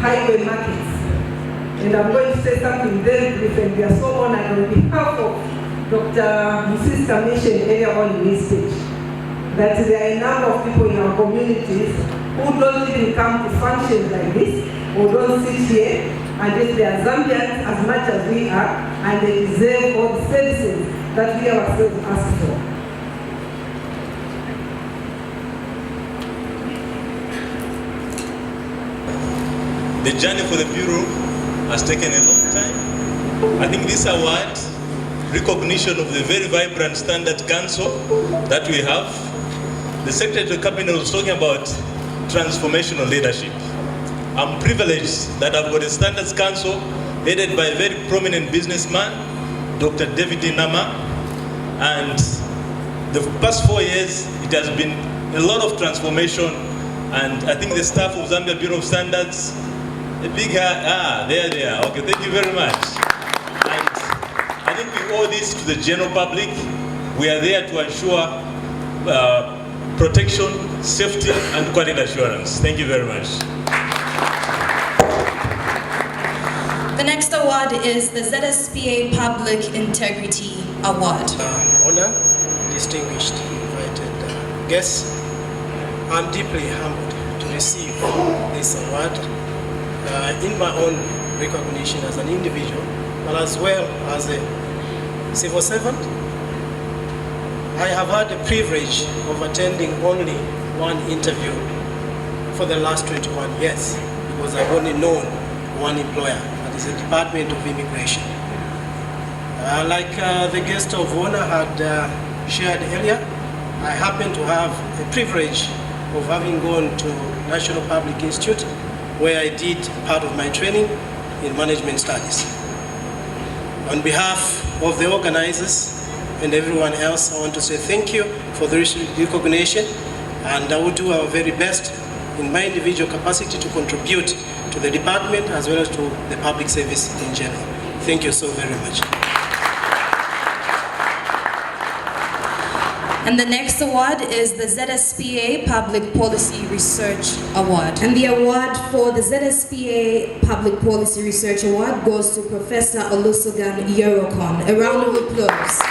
highway markets. And I'm going to say something very brief, and we are so honored on behalf of Dr. Musista mentioned earlier on in his speech that there are a number of people in our communities who don't even come to functions like this, or don't sit here, and yet they are Zambians as much as we are, and they deserve all the services that we ourselves ask for. The journey for the Bureau has taken a long time. I think this award, recognition of the very vibrant Standard Council that we have. The Secretary of Cabinet was talking about transformational leadership. I'm privileged that I've got a Standards Council headed by a very prominent businessman, Dr. David Nama, and the past 4 years, it has been a lot of transformation, and I think the staff of Zambia Bureau of Standards, a big there they are. Okay, thank you very much. And I think we owe this to the general public. We are there to ensure protection, safety, and quality assurance. Thank you very much. The next award is the ZSPA Public Integrity Award. Honor, distinguished invited guests, I'm deeply humbled to receive this award in my own recognition as an individual, but as well as a civil servant. I have had the privilege of attending only one interview for the last 21 years because I've only known one employer, that is the Department of Immigration. Like the guest of honor had shared earlier, I happen to have the privilege of having gone to National Public Institute where I did part of my training in management studies. On behalf of the organizers and everyone else, I want to say thank you for the recognition, and I will do our very best in my individual capacity to contribute to the department as well as to the public service in general. Thank you so very much. And the next award is the ZSPA Public Policy Research Award. And the award for the ZSPA Public Policy Research Award goes to Professor Olusogan Yorokon. A round of applause.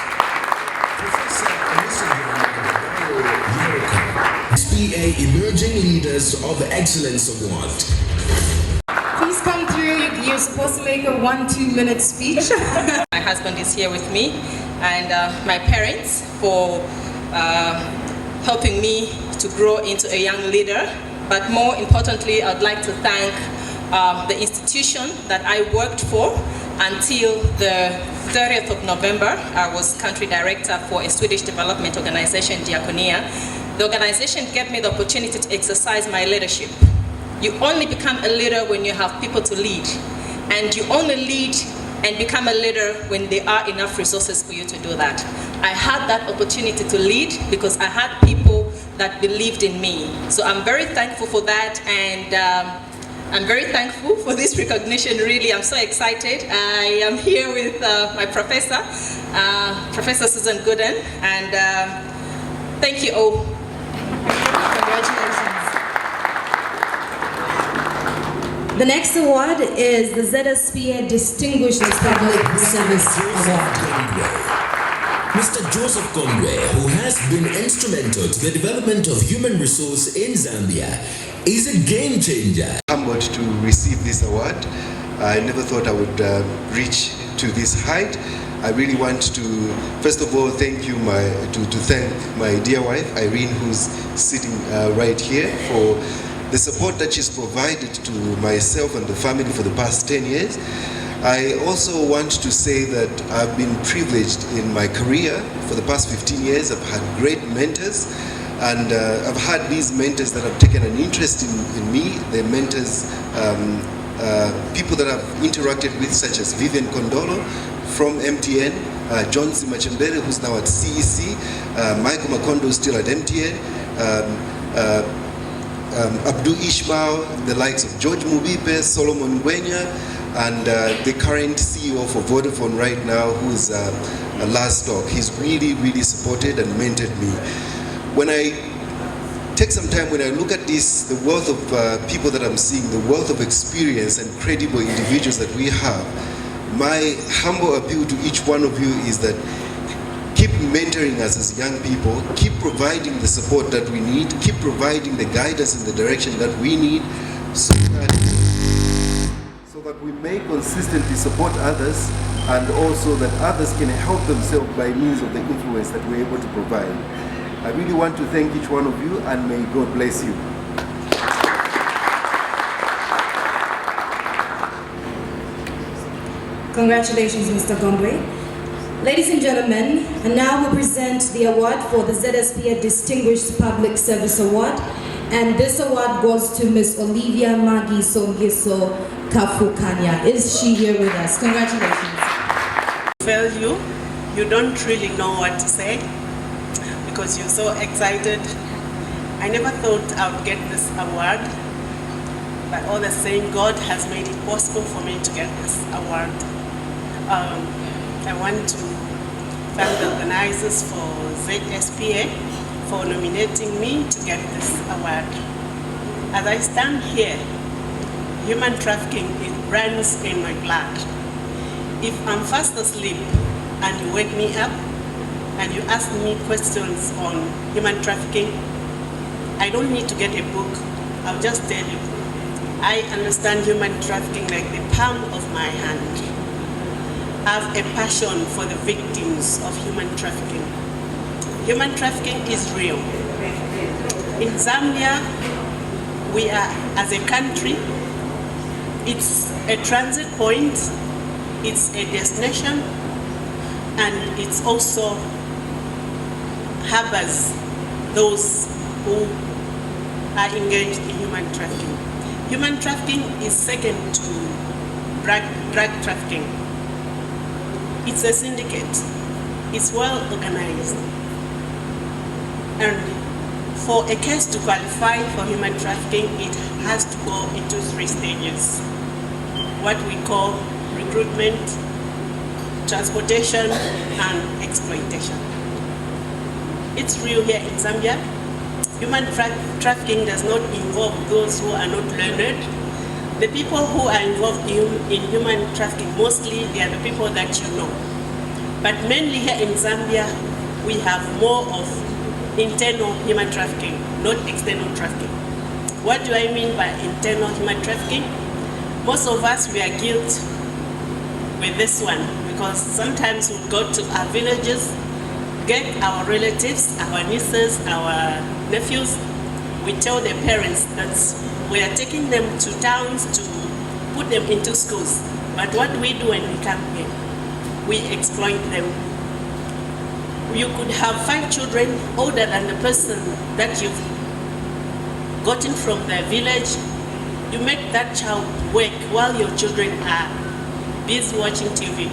ZSPA Emerging Leaders of Excellence Award. Please come through. You're supposed to make a 1-2 minute speech. My husband is here with me, and my parents for helping me to grow into a young leader. But more importantly, I'd like to thank the institution that I worked for until the 30th of November. I was country director for a Swedish development organization, Diakonia. The organization gave me the opportunity to exercise my leadership. You only become a leader when you have people to lead. And you only lead and become a leader when there are enough resources for you to do that. I had that opportunity to lead because I had people that believed in me. So I'm very thankful for that, and I'm very thankful for this recognition. Really, I'm so excited. I am here with my professor, Professor Susan Gooden, and thank you all. Congratulations. The next award is the ZSPA Distinguished Public Service Award. Mr. Joseph Conway, who has been instrumental to the development of human resource in Zambia, is a game changer. I'm humbled to receive this award. I never thought I would reach to this height. I really want to, first of all, thank my dear wife, Irene, who's sitting right here, for the support that she's provided to myself and the family for the past 10 years. I also want to say that I've been privileged in my career for the past 15 years. I've had great mentors, and I've had these mentors that have taken an interest in me. They're mentors, people that I've interacted with, such as Vivian Kondolo from MTN, John Zimachembere, who's now at CEC, Michael Makondo, who's still at MTN, Abdul Ishmael, the likes of George Mubipe, Solomon Ngwenya, and the current CEO for Vodafone right now, who's Last Talk. He's really, really supported and mentored me. When I take some time, when I look at this, the wealth of people that I'm seeing, the wealth of experience and credible individuals that we have, my humble appeal to each one of you is that keep mentoring us as young people, keep providing the support that we need, keep providing the guidance and the direction that we need, so that we may consistently support others, and also that others can help themselves by means of the influence that we're able to provide. I really want to thank each one of you, and may God bless you. Congratulations, Mr. Conway. Ladies and gentlemen, and now we present the award for the ZSPA Distinguished Public Service Award, and this award goes to Ms. Olivia Magi Songiso Kafukanya. Is she here with us? Congratulations. Tell you don't really know what to say because you're so excited. I never thought I would get this award, but all the same, God has made it possible for me to get this award. I want to thank the organizers for ZSPA for nominating me to get this award. As I stand here, human trafficking, it runs in my blood. If I'm fast asleep and you wake me up and you ask me questions on human trafficking, I don't need to get a book. I'll just tell you. I understand human trafficking like the palm of my hand. I have a passion for the victims of human trafficking. Human trafficking is real. In Zambia, we are, as a country, it's a transit point, it's a destination, and it's also harbors those who are engaged in human trafficking. Human trafficking is second to drug trafficking. It's a syndicate. It's well organized. And for a case to qualify for human trafficking, it has to go into 3 stages. What we call recruitment, transportation, and exploitation. It's real here in Zambia. Human trafficking does not involve those who are not learned. The people who are involved in human trafficking, mostly they are the people that you know. But mainly here in Zambia, we have more of internal human trafficking, not external trafficking. What do I mean by internal human trafficking? Most of us, we are guilty with this one because sometimes we go to our villages, get our relatives, our nieces, our nephews, we tell their parents that we are taking them to towns to put them into schools. But what we do when we come here, we exploit them. You could have 5 children older than the person that you've gotten from the village. You make that child work while your children are busy watching TV.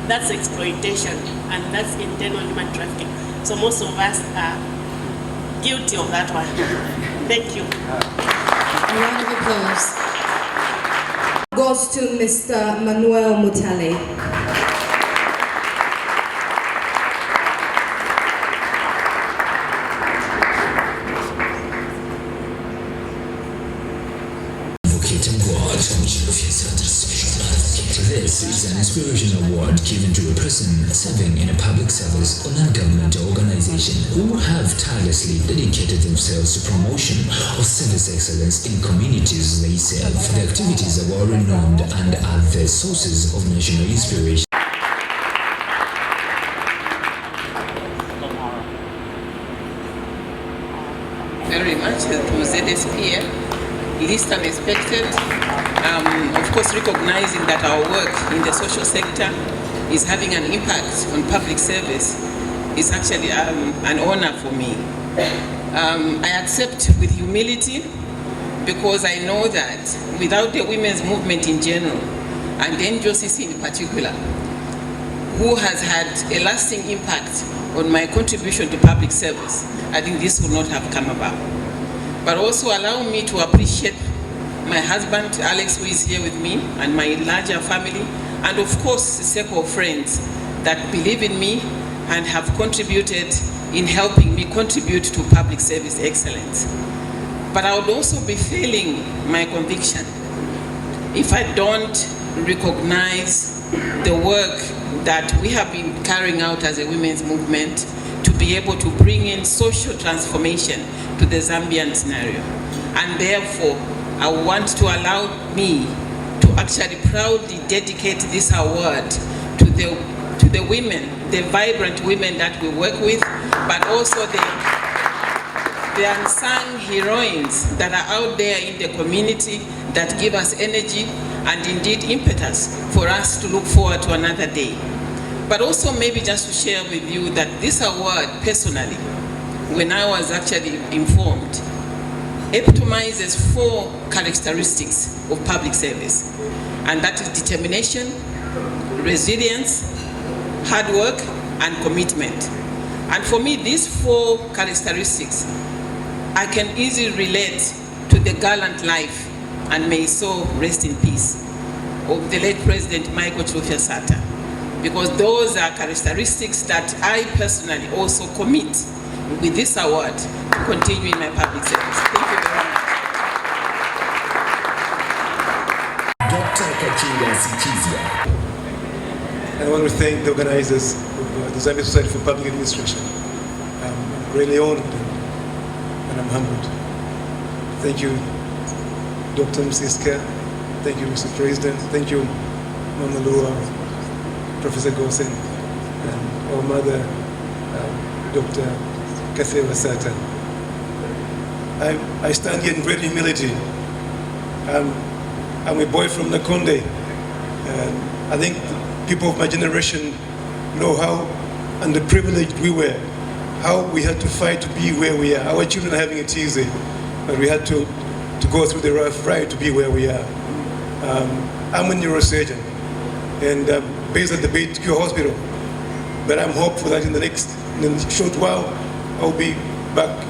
That's exploitation, and that's internal human trafficking. So most of us are guilty of that one. Thank you. A round of applause goes to Mr. Manuel Mutale. This is an inspiration award given to a person serving in a public service or non-governmental organization who have tirelessly dedicated themselves to promotion of service excellence in communities they serve. The activities are well renowned and are the sources of national inspiration. Very much through Zspa, least unexpected. Of course, recognizing that our work in the social sector is having an impact on public service is actually an honor for me. I accept with humility because I know that without the women's movement in general, and then NGOCC in particular, who has had a lasting impact on my contribution to public service, I think this would not have come about. But also allow me to appreciate my husband, Alex, who is here with me, and my larger family, and of course, a circle of friends that believe in me and have contributed in helping me contribute to public service excellence. But I would also be failing my conviction if I don't recognize the work that we have been carrying out as a women's movement to be able to bring in social transformation to the Zambian scenario. And therefore, I want to allow me to actually proudly dedicate this award to the women, the vibrant women that we work with, but also the unsung heroines that are out there in the community that give us energy and indeed impetus for us to look forward to another day. But also maybe just to share with you that this award personally, when I was actually informed, epitomizes 4 characteristics of public service, and that is determination, resilience, hard work, and commitment. And for me, these 4 characteristics, I can easily relate to the gallant life, and may so rest in peace, of the late President Michael Chilufya Sata, because those are characteristics that I personally also commit with this award to continue in my public service. Thank you very much. Dr. Kachinga Sikizia. I want to thank the organizers of the Zambia Society for Public Administration. I'm greatly honored and I'm humbled. Thank you, Dr. Msiska. Thank you, Mr. President. Thank you, Mama Lua, Professor Gosen, and our mother, Dr. Kasewa Sata. I stand here in great humility. I'm a boy from Nakonde. I think people of my generation know how underprivileged we were, how we had to fight to be where we are. Our children are having it easy, but we had to go through the rough ride to be where we are. I'm a neurosurgeon, and based at the Beit Cure Hospital, but I'm hopeful that in a short while, I'll be back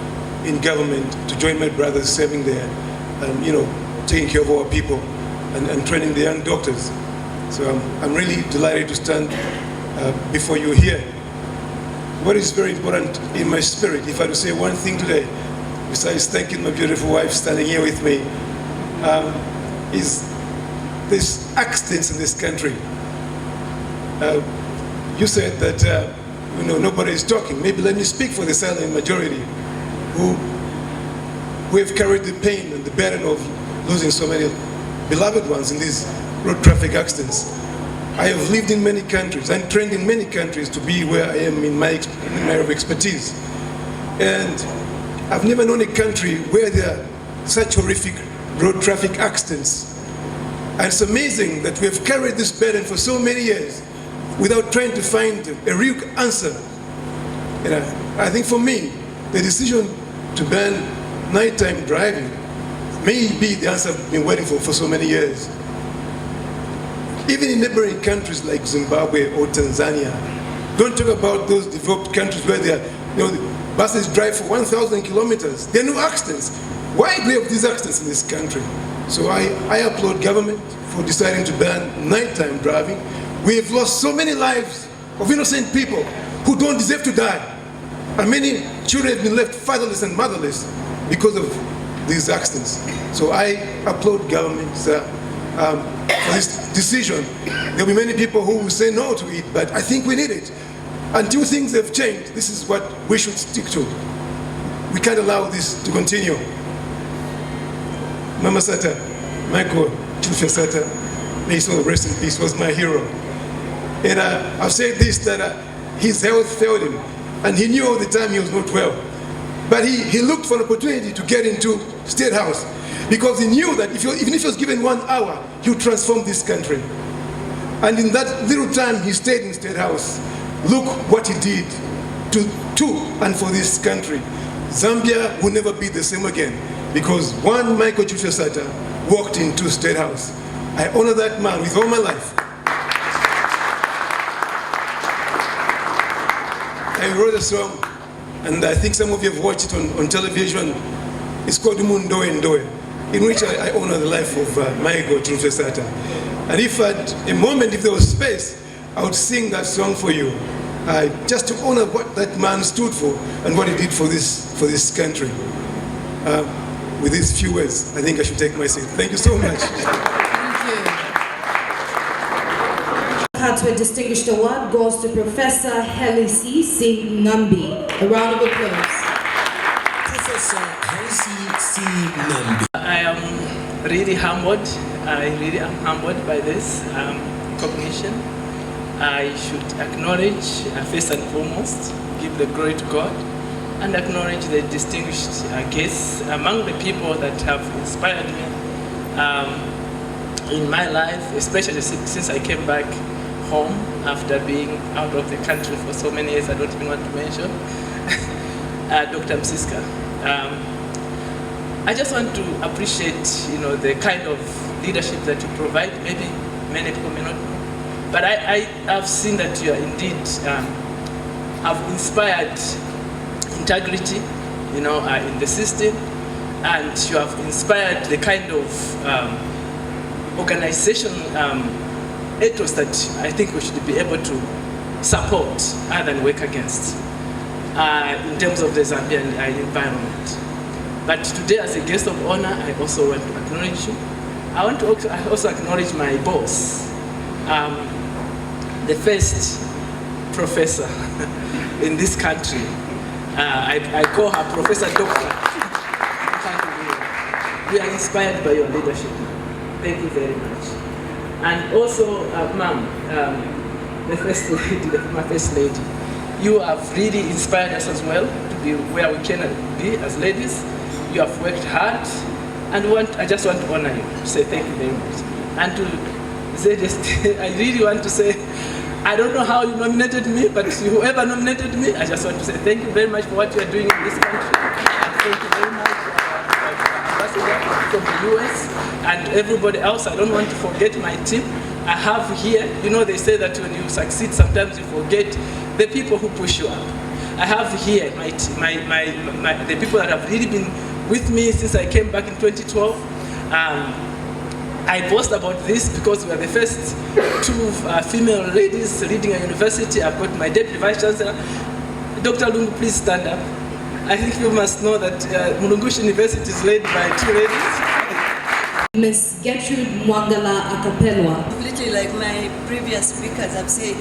in government to join my brothers serving there, and taking care of our people and training the young doctors. So I'm really delighted to stand before you here. What is very important in my spirit, if I had to say one thing today, besides thanking my beautiful wife standing here with me, is this accidents in this country. You said that nobody is talking. Maybe let me speak for the silent majority who have carried the pain and the burden of losing so many beloved ones in these road traffic accidents. I have lived in many countries and trained in many countries to be where I am in my area of expertise. And I've never known a country where there are such horrific road traffic accidents. And it's amazing that we have carried this burden for so many years without trying to find a real answer. And I think for me, the decision to ban nighttime driving may be the answer I've been waiting for so many years. Even in neighboring countries like Zimbabwe or Tanzania, don't talk about those developed countries where the buses drive for 1,000 kilometers. There are no accidents. Why do we have these accidents in this country? So I applaud government for deciding to ban nighttime driving. We have lost so many lives of innocent people who don't deserve to die. And many children have been left fatherless and motherless because of these accidents. So I applaud government for this decision. There will be many people who will say no to it, but I think we need it. Until things have changed, this is what we should stick to. We can't allow this to continue. Mama Sata, Michael Chufya Sata, may his soul rest in peace, was my hero. And I've said this, that his health failed him, and he knew all the time he was not well. But he looked for an opportunity to get into State House, because he knew that even if he was given 1 hour, he would transform this country. And in that little time he stayed in State House, look what he did to and for this country. Zambia will never be the same again, because one Michael Chufya Sata walked into State House. I honor that man with all my life. I wrote a song, and I think some of you have watched it on television. It's called Mundoe Ndoe, in which I honor the life of Michael Chufya Sata. And if at a moment, if there was space, I would sing that song for you, just to honor what that man stood for and what he did for this country. With these few words, I think I should take my seat. Thank you so much. To a distinguished award goes to Professor Helisi C. Nambi. A round of applause. Professor Helisi C. Nambi. I am really humbled. I really am humbled by this recognition. I should acknowledge, first and foremost, give the glory to God, and acknowledge the distinguished guests among the people that have inspired me in my life, especially since I came back home after being out of the country for so many years. I don't even want to mention Dr. Msiska. I just want to appreciate, the kind of leadership that you provide. Maybe many people may not know, but I have seen that you are indeed have inspired integrity, in the system, and you have inspired the kind of organization ethos that I think we should be able to support rather than work against in terms of the Zambian environment. But today, as a guest of honor, I also want to acknowledge you. I want to also acknowledge my boss, the first professor in this country. I call her Professor Doctor. We are inspired by your leadership. Thank you very much. And also, Ma'am, the First Lady, my First Lady, you have really inspired us as well to be where we can be as ladies. you have worked hard, and I just want to honor you, to say thank you very much. And to ZST, I really want to say, I don't know how you nominated me, but whoever nominated me, I just want to say thank you very much for what you are doing in this country. And thank you very much, Ambassador from the US, and everybody else. I don't want to forget my team. I have here, you know, they say that when you succeed, sometimes you forget the people who push you up. I have here the people that have really been with me since I came back in 2012. I boast about this because we are the first two female ladies leading a university. I've got my Deputy Vice Chancellor. Dr. Lungu, please stand up. I think you must know that Mulungushi University is led by two ladies. Ms. Gertrude Mwangala Akapelwa. Completely like my previous speakers have said,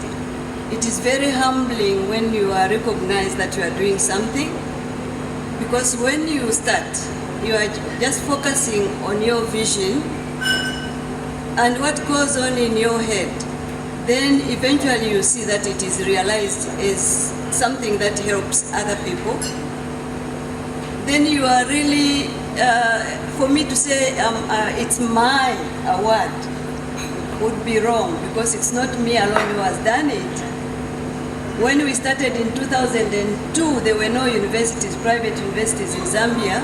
it is very humbling when you are recognized that you are doing something, because when you start, you are just focusing on your vision and what goes on in your head. Then eventually you see that it is realized as something that helps other people. Then you are really, for me to say it's my award would be wrong, because it's not me alone who has done it. When we started in 2002, there were no universities, private universities in Zambia.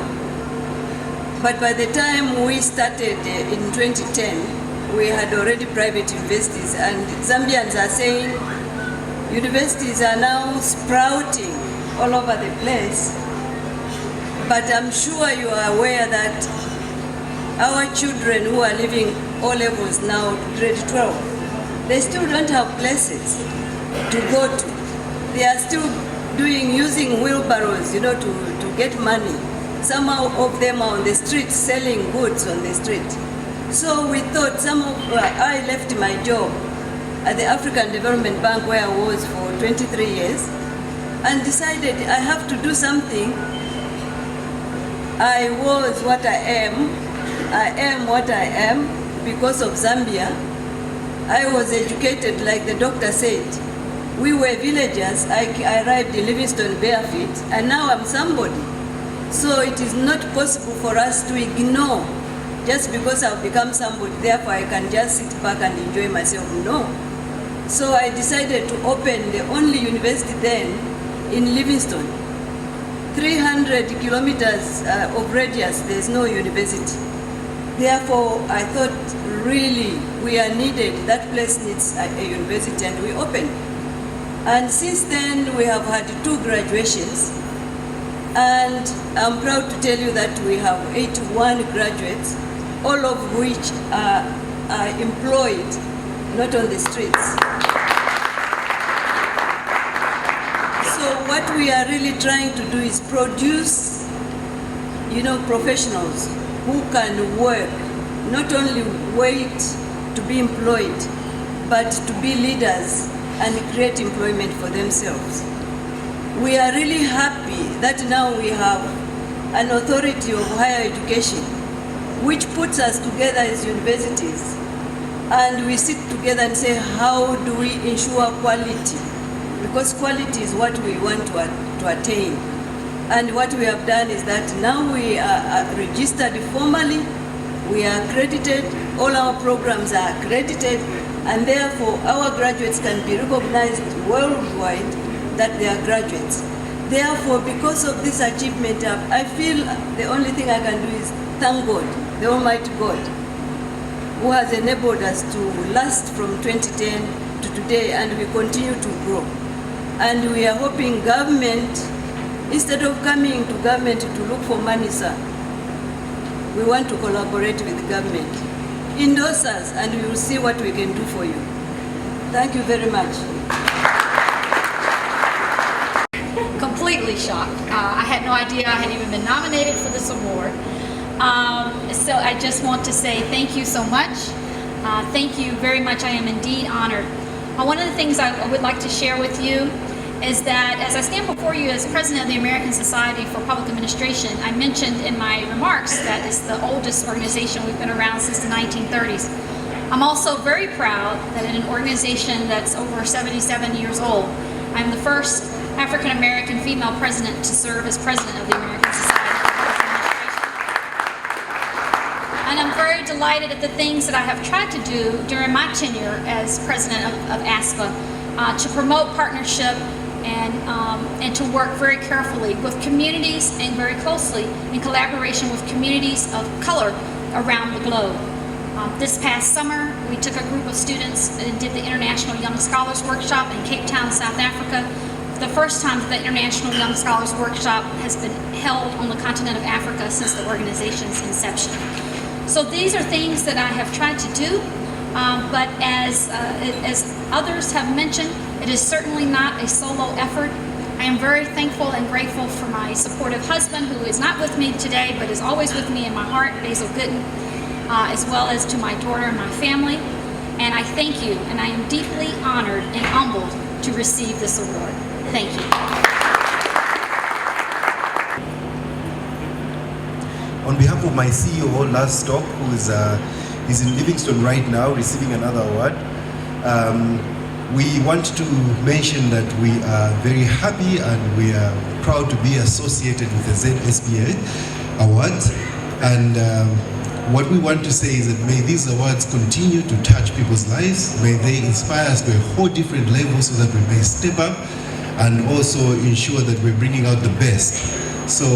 But by the time we started in 2010, we had already private universities, and Zambians are saying universities are now sprouting all over the place. But I'm sure you are aware that our children who are leaving O levels now, grade 12, they still don't have places to go to. They are still using wheelbarrows, you know, to get money. Some of them are on the street selling goods on the street. So we thought I left my job at the African Development Bank where I was for 23 years and decided I have to do something. I was what I am what I am because of Zambia. I was educated like the doctor said. We were villagers. I arrived in Livingstone bare feet, and now I'm somebody. So it is not possible for us to ignore just because I've become somebody, therefore I can just sit back and enjoy myself. No. So I decided to open the only university then in Livingstone. 300 kilometers of radius, there's no university. Therefore, I thought really we are needed, that place needs a university, and we opened. And since then, we have had 2 graduations. And I'm proud to tell you that we have 81 graduates, all of which are employed, not on the streets. So what we are really trying to do is produce, you know, professionals who can work, not only wait to be employed, but to be leaders and create employment for themselves. We are really happy that now we have an authority of higher education which puts us together as universities, and we sit together and say, how do we ensure quality? Because quality is what we want to attain. And what we have done is that now we are registered formally, we are accredited, all our programs are accredited, and therefore our graduates can be recognized worldwide that they are graduates. Therefore, because of this achievement, I feel the only thing I can do is thank God, the Almighty God, who has enabled us to last from 2010 to today, and we continue to grow. And we are hoping government, instead of coming to government to look for money, sir, we want to collaborate with the government. Endorse us, and we will see what we can do for you. Thank you very much. Completely shocked. I had no idea I had even been nominated for this award. So I just want to say thank you so much. Thank you very much. I am indeed honored. One of the things I would like to share with you is that as I stand before you as president of the American Society for Public Administration, I mentioned in my remarks that it's the oldest organization. We've been around since the 1930s. I'm also very proud that in an organization that's over 77 years old, I'm the first African American female president to serve as president of the American Society for Public Administration. And I'm very delighted at the things that I have tried to do during my tenure as president of Zspa to promote partnership and to work very carefully with communities and very closely in collaboration with communities of color around the globe. This past summer, we took a group of students and did the International Young Scholars Workshop in Cape Town, South Africa. The first time that the International Young Scholars Workshop has been held on the continent of Africa since the organization's inception. So these are things that I have tried to do, but as others have mentioned, it is certainly not a solo effort. I am very thankful and grateful for my supportive husband, who is not with me today, but is always with me in my heart, Basil Gooden, as well as to my daughter and my family. And I thank you, and I am deeply honored and humbled to receive this award. Thank you. On behalf of my CEO, Lars Stock, who is in Livingston right now receiving another award, we want to mention that we are very happy and we are proud to be associated with the ZSPA Awards. And what we want to say is that may these awards continue to touch people's lives, may they inspire us to a whole different level so that we may step up and also ensure that we're bringing out the best. So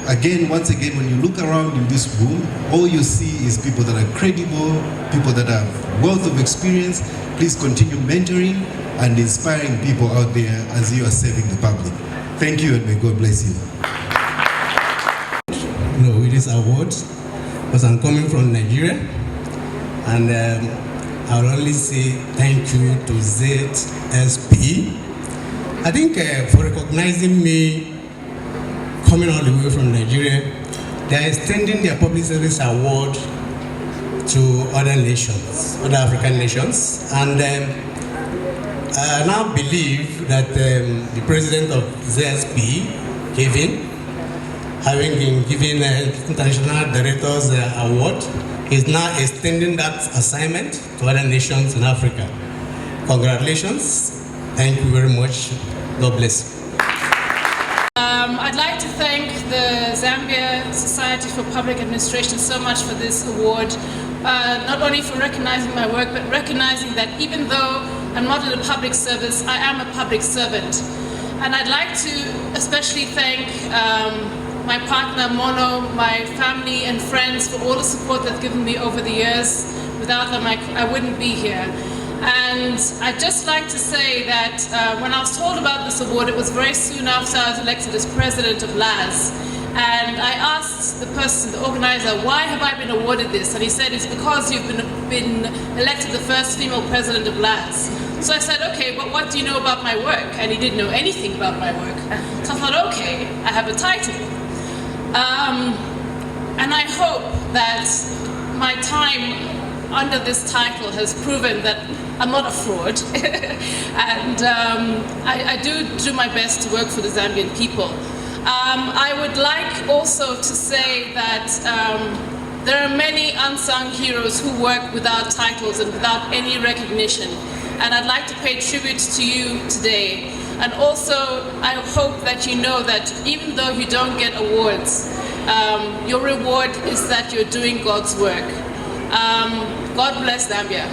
again, once again, when you look around in this room, all you see is people that are credible, people that have wealth of experience. Please continue mentoring and inspiring people out there as you are serving the public. Thank you, and may God bless you. No, it is awards because I'm coming from Nigeria, and I'll only say thank you to ZSP. I think for recognizing me coming all the way from Nigeria, they are extending their public service award to other nations, other African nations, and I now believe that the president of ZSP, Kevin, having been given an International Directors Award, is now extending that assignment to other nations in Africa. Congratulations. Thank you very much. God bless. I'd like to thank the Zambia Society for Public Administration so much for this award, not only for recognizing my work, but recognizing that even though I'm not in the public service, I am a public servant. And I'd like to especially thank my partner, Mono, my family and friends for all the support they've given me over the years. Without them, I wouldn't be here. And I'd just like to say that when I was told about this award, it was very soon after I was elected as president of LAS. And I asked the person, the organizer, why have I been awarded this? And he said, it's because you've been elected the first female president of LAS. So I said, okay, but what do you know about my work? And he didn't know anything about my work. So I thought, okay, I have a title. And I hope that my time under this title has proven that I'm not a fraud. And I do my best to work for the Zambian people. I would like also to say that there are many unsung heroes who work without titles and without any recognition. And I'd like to pay tribute to you today. And also, I hope that you know that even though you don't get awards, your reward is that you're doing God's work. God bless Zambia.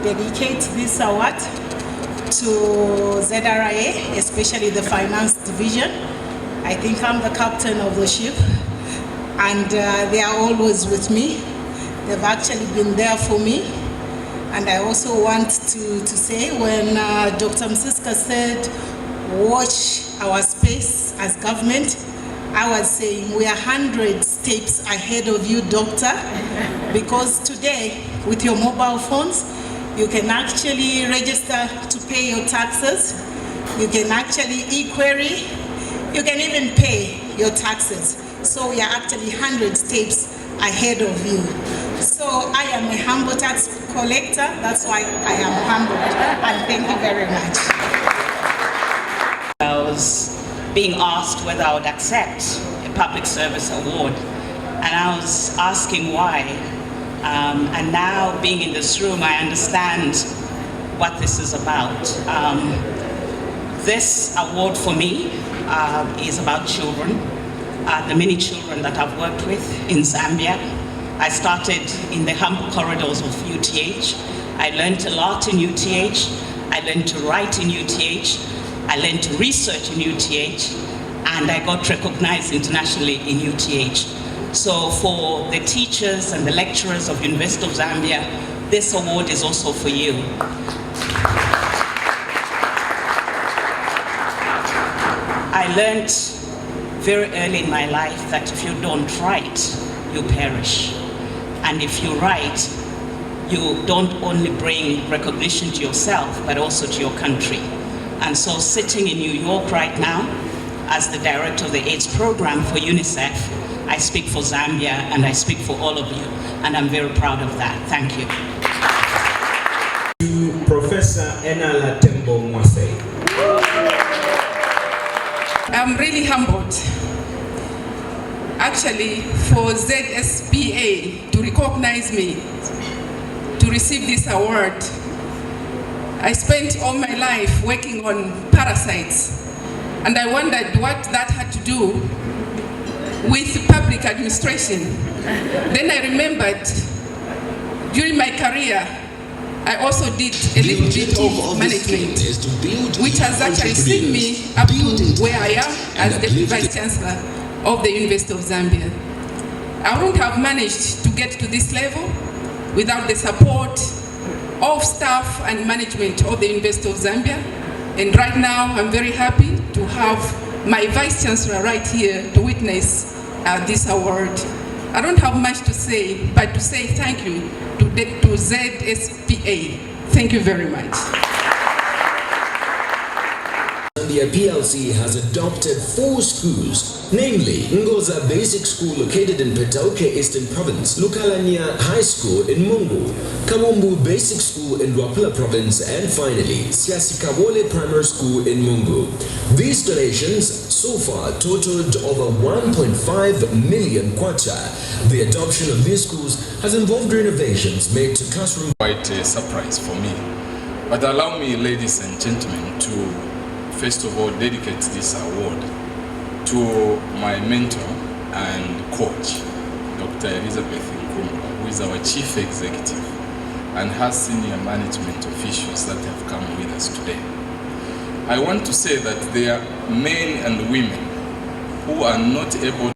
Dedicate this award to ZRA, especially the finance division. I think I'm the captain of the ship, and they are always with me. They've actually been there for me. And I also want to say, when Dr. Msiska said, watch our space as government, I was saying we are 100 steps ahead of you, doctor, because today, with your mobile phones, you can actually register to pay your taxes. You can actually e-query. You can even pay your taxes. So we are actually 100 steps ahead of you. So I am a humble tax collector. That's why I am humbled. And thank you very much. I was being asked whether I would accept a public service award. And I was asking why. And now, being in this room, I understand what this is about. this award for me is about children, the many children that I've worked with in Zambia. I started in the humble corridors of UTH. I learned a lot in UTH. I learned to write in UTH. I learned to research in UTH. And I got recognized internationally in UTH. So for the teachers and the lecturers of University of Zambia, this award is also for you. I learned very early in my life that if you don't write, you perish. And if you write, you don't only bring recognition to yourself, but also to your country. And so sitting in New York right now, as the director of the AIDS program for UNICEF, I speak for Zambia and I speak for all of you. And I'm very proud of that. Thank you. To Professor Enala Tembo Mwase. I'm really humbled, actually, for ZSPA to recognize me, to receive this award. I spent all my life working on parasites, and I wondered what that had to do with public administration. Then I remembered, during my career, I also did a little bit of management, which has actually seen me up to where I am as Deputy Vice Chancellor of the University of Zambia. I wouldn't have managed to get to this level without the support of staff and management of the University of Zambia. And right now, I'm very happy to have my Vice Chancellor right here to witness this award. I don't have much to say, but to say thank you to ZSPA. Thank you very much. Zambia PLC has adopted 4 schools, namely Ngoza Basic School located in Petauke Eastern Province, Lukalanya High School in Mungu, Kawumbu Basic School in Luapula Province, and finally Siasikawole Primary School in Mungu. These donations so far totaled over 1.5 million kwacha. The adoption of these schools has involved renovations made to classrooms. Quite a surprise for me. But allow me, ladies and gentlemen, to first of all dedicate this award to my mentor and coach, Dr. Elizabeth Nkumba, who is our chief executive, and her senior management officials that have come with us today. I want to say that there are men and women who are not able